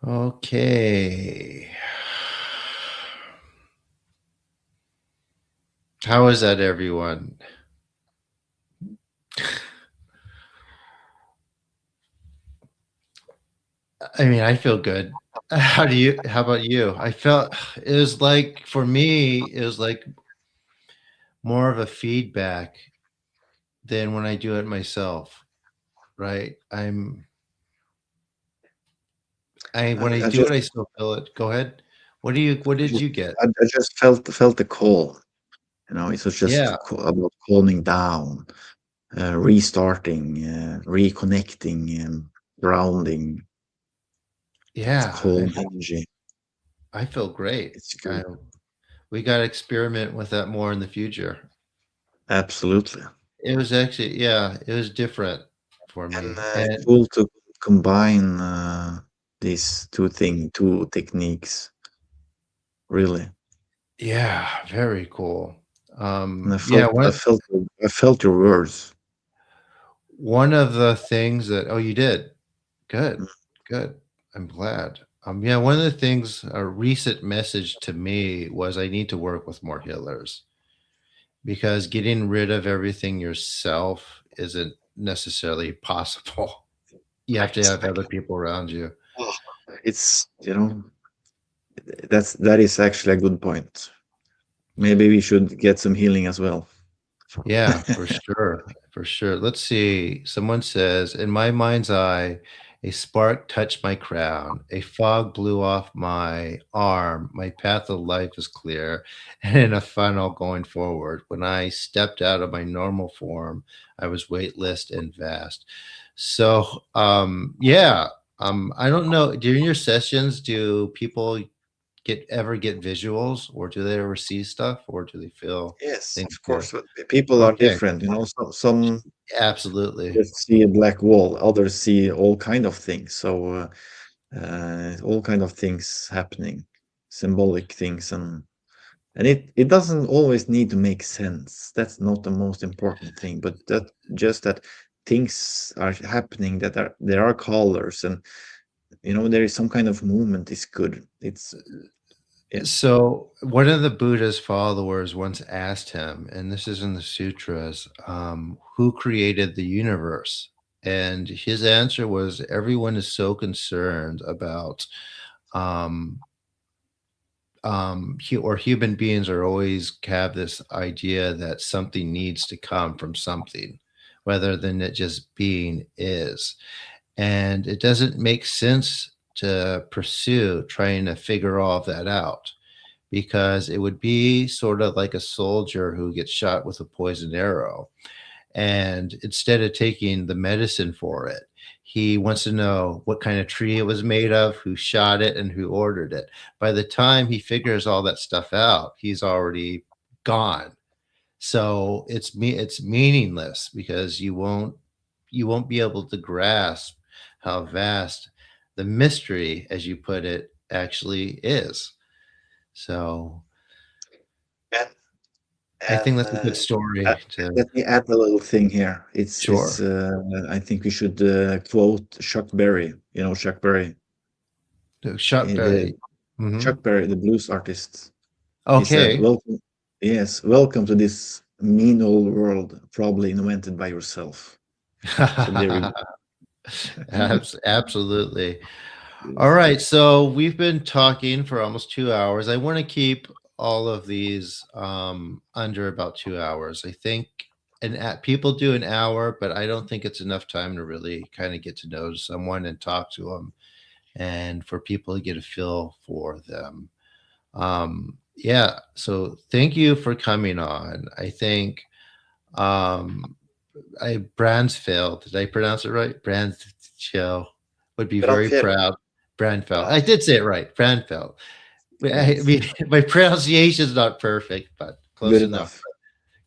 Okay. How is that, everyone? I mean, I feel good. how about you? I felt it was like for me, it was like more of a feedback than when I do it myself, right? I when I I do it, just I still feel it. Go ahead. What I did just you get? I just felt the call. You know, it was just Yeah, about calming down, restarting, reconnecting, grounding. It's yeah. calm energy. I feel great. It's I, good. we got to experiment with that more in the future. Absolutely. It was actually, yeah, it was different for And me. it's And cool to combine these two techniques, really. yeah, very cool. And Yeah, I felt your words. one of the things that, oh, you did. Good, Mm. good. I'm glad. Yeah, one of the things, a recent message to me was I need to work with more healers because getting rid of everything yourself isn't necessarily possible. You have to have other Exactly. people around you. Oh, it's, you know, that is actually a good point. Maybe we should get some healing as well. Yeah, for sure. For sure. Let's see. Someone says, in my mind's eye, a spark touched my crown. A fog blew off my arm. My path of life is clear and in a funnel going forward. When I stepped out of my normal form, I was weightless and vast. So, yeah. I don't know. During your sessions, do people get visuals, or do they ever see stuff, or do they feel Yes, things of too? course. But people are Okay. different, you know. Some Absolutely. just see a black wall, others see all kind of things. So all kind of things happening, symbolic things, and it doesn't always need to make sense. That's not the most important thing, but that just that things are happening, that are there are colors, and you know there is some kind of movement is good. It's yeah. So one of the Buddha's followers once asked him, and this is in the sutras, who created the universe? And his answer was, everyone is so concerned about um, or human beings are always have this idea that something needs to come from something rather than it just being is. And it doesn't make sense to pursue trying to figure all of that out because it would be sort of like a soldier who gets shot with a poisoned arrow. And instead of taking the medicine for it, he wants to know what kind of tree it was made of, who shot it, and who ordered it. By the time he figures all that stuff out, he's already gone. So it's meaningless because you won't be able to grasp how vast the mystery, as you put it, actually is. So And I think and that's a good uh, story to let me add a little thing here. It's sure. I think we should quote Chuck Berry. You know Chuck Berry, Shot the Berry. Hmm. Chuck Berry, the blues artist. He said, Okay. "Welcome, yes, welcome to this mean old world, probably invented by yourself." So there we go. Absolutely. All Yes. right. So we've been talking for almost 2 hours. I want to keep all of these under about 2 hours. I think people do an hour, but I don't think it's enough time to really kind of get to know someone and talk to them and for people to get a feel for them. Yeah. So thank you for coming on. I think um, Bransfield, did I pronounce it right? Bransfield would be very Brandfjell. proud. Brandfeld. I Brandfjell. did say it right. Brandfeld. I Yes. mean, my pronunciation is not perfect, but close Good enough. enough.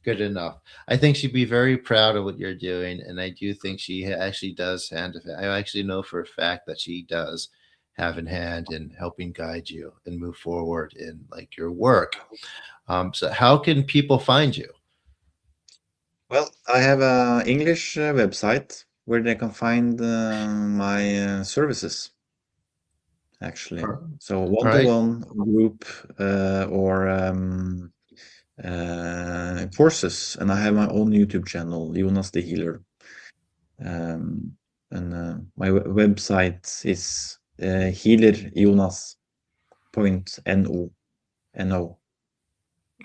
Good enough. I think she'd be very proud of what you're doing, and I do think she actually does I actually know for a fact that she does have in hand in helping guide you and move forward in like your work. So how can people find you? Well, I have a English website where they can find my services, actually. All So right. one-to-one group or courses, and I have my own YouTube channel, Jonas the Healer. Um, and my website is Healer Jonas point no.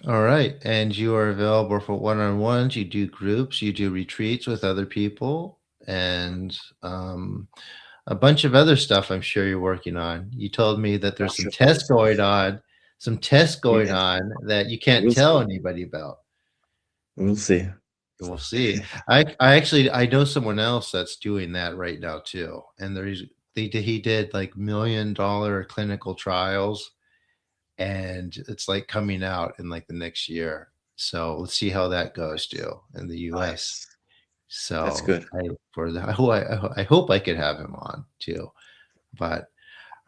All right. And you are available for one-on-ones. You do groups, you do retreats with other people, and a bunch of other stuff I'm sure you're working on. You told me that there's some CashApp tests also. going on, Yes, that you can't we'll tell see. anybody about. We'll see. We'll see. I actually I know someone else that's doing that right now too. And he did like $1 million clinical trials, and it's like coming out in like the next year. So let's see how that goes too in the US. Nice. That's So good. I hope I could have him on too. But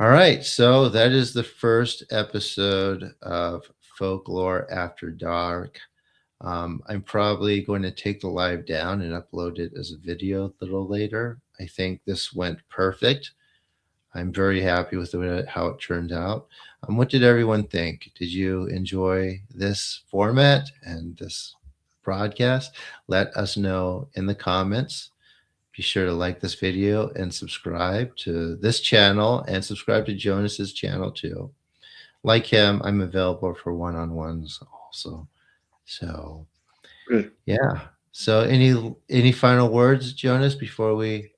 all right, so that is the first episode of Folklore After Dark. I'm probably going to take the live down and upload it as a video a little later. I think this went perfect. I'm very happy with how it turned out. What did everyone think? Did you enjoy this format and this broadcast? Let us know in the comments. Be sure to like this video and subscribe to this channel and subscribe to Jonas's channel too. Like him, I'm available for one-on-ones also. So Good. yeah. So any final words, Jonas, before we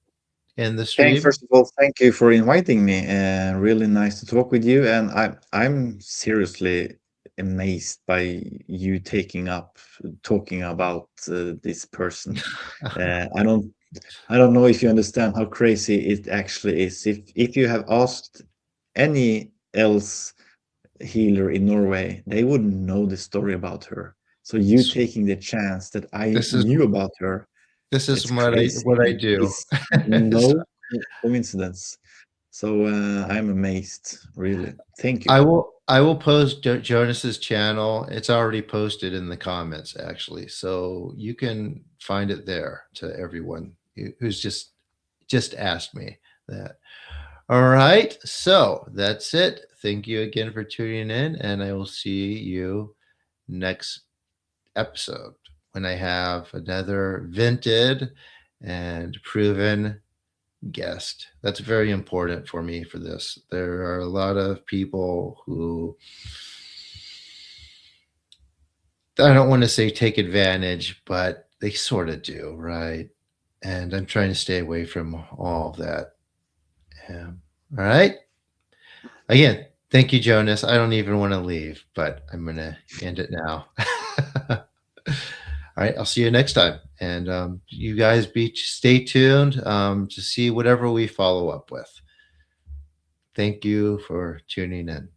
end the stream? First of all, thank you for inviting me. Really nice to talk with you. And I'm seriously amazed by you taking up talking about this person. I don't know if you understand how crazy it actually is. If you have asked any else healer in Norway, they wouldn't know the story about her. So you taking the chance that I This is knew about her, this is it's crazy. what I do. It's So no coincidence. So I'm amazed, really. Thank you. I will post Jonas's channel. It's already posted in the comments actually, so you can find it there to everyone who's just asked me that. All right, so that's it. Thank you again for tuning in, and I will see you next episode when I have another vinted and proven guest. That's very important for me for this. There are a lot of people who, I don't want to say take advantage, but they sort of do, right? And I'm trying to stay away from all of that. All right. Again, thank you, Jonas. I don't even want to leave, but I'm going to end it now. All right. I'll see you next time. And you guys stay tuned to see whatever we follow up with. Thank you for tuning in.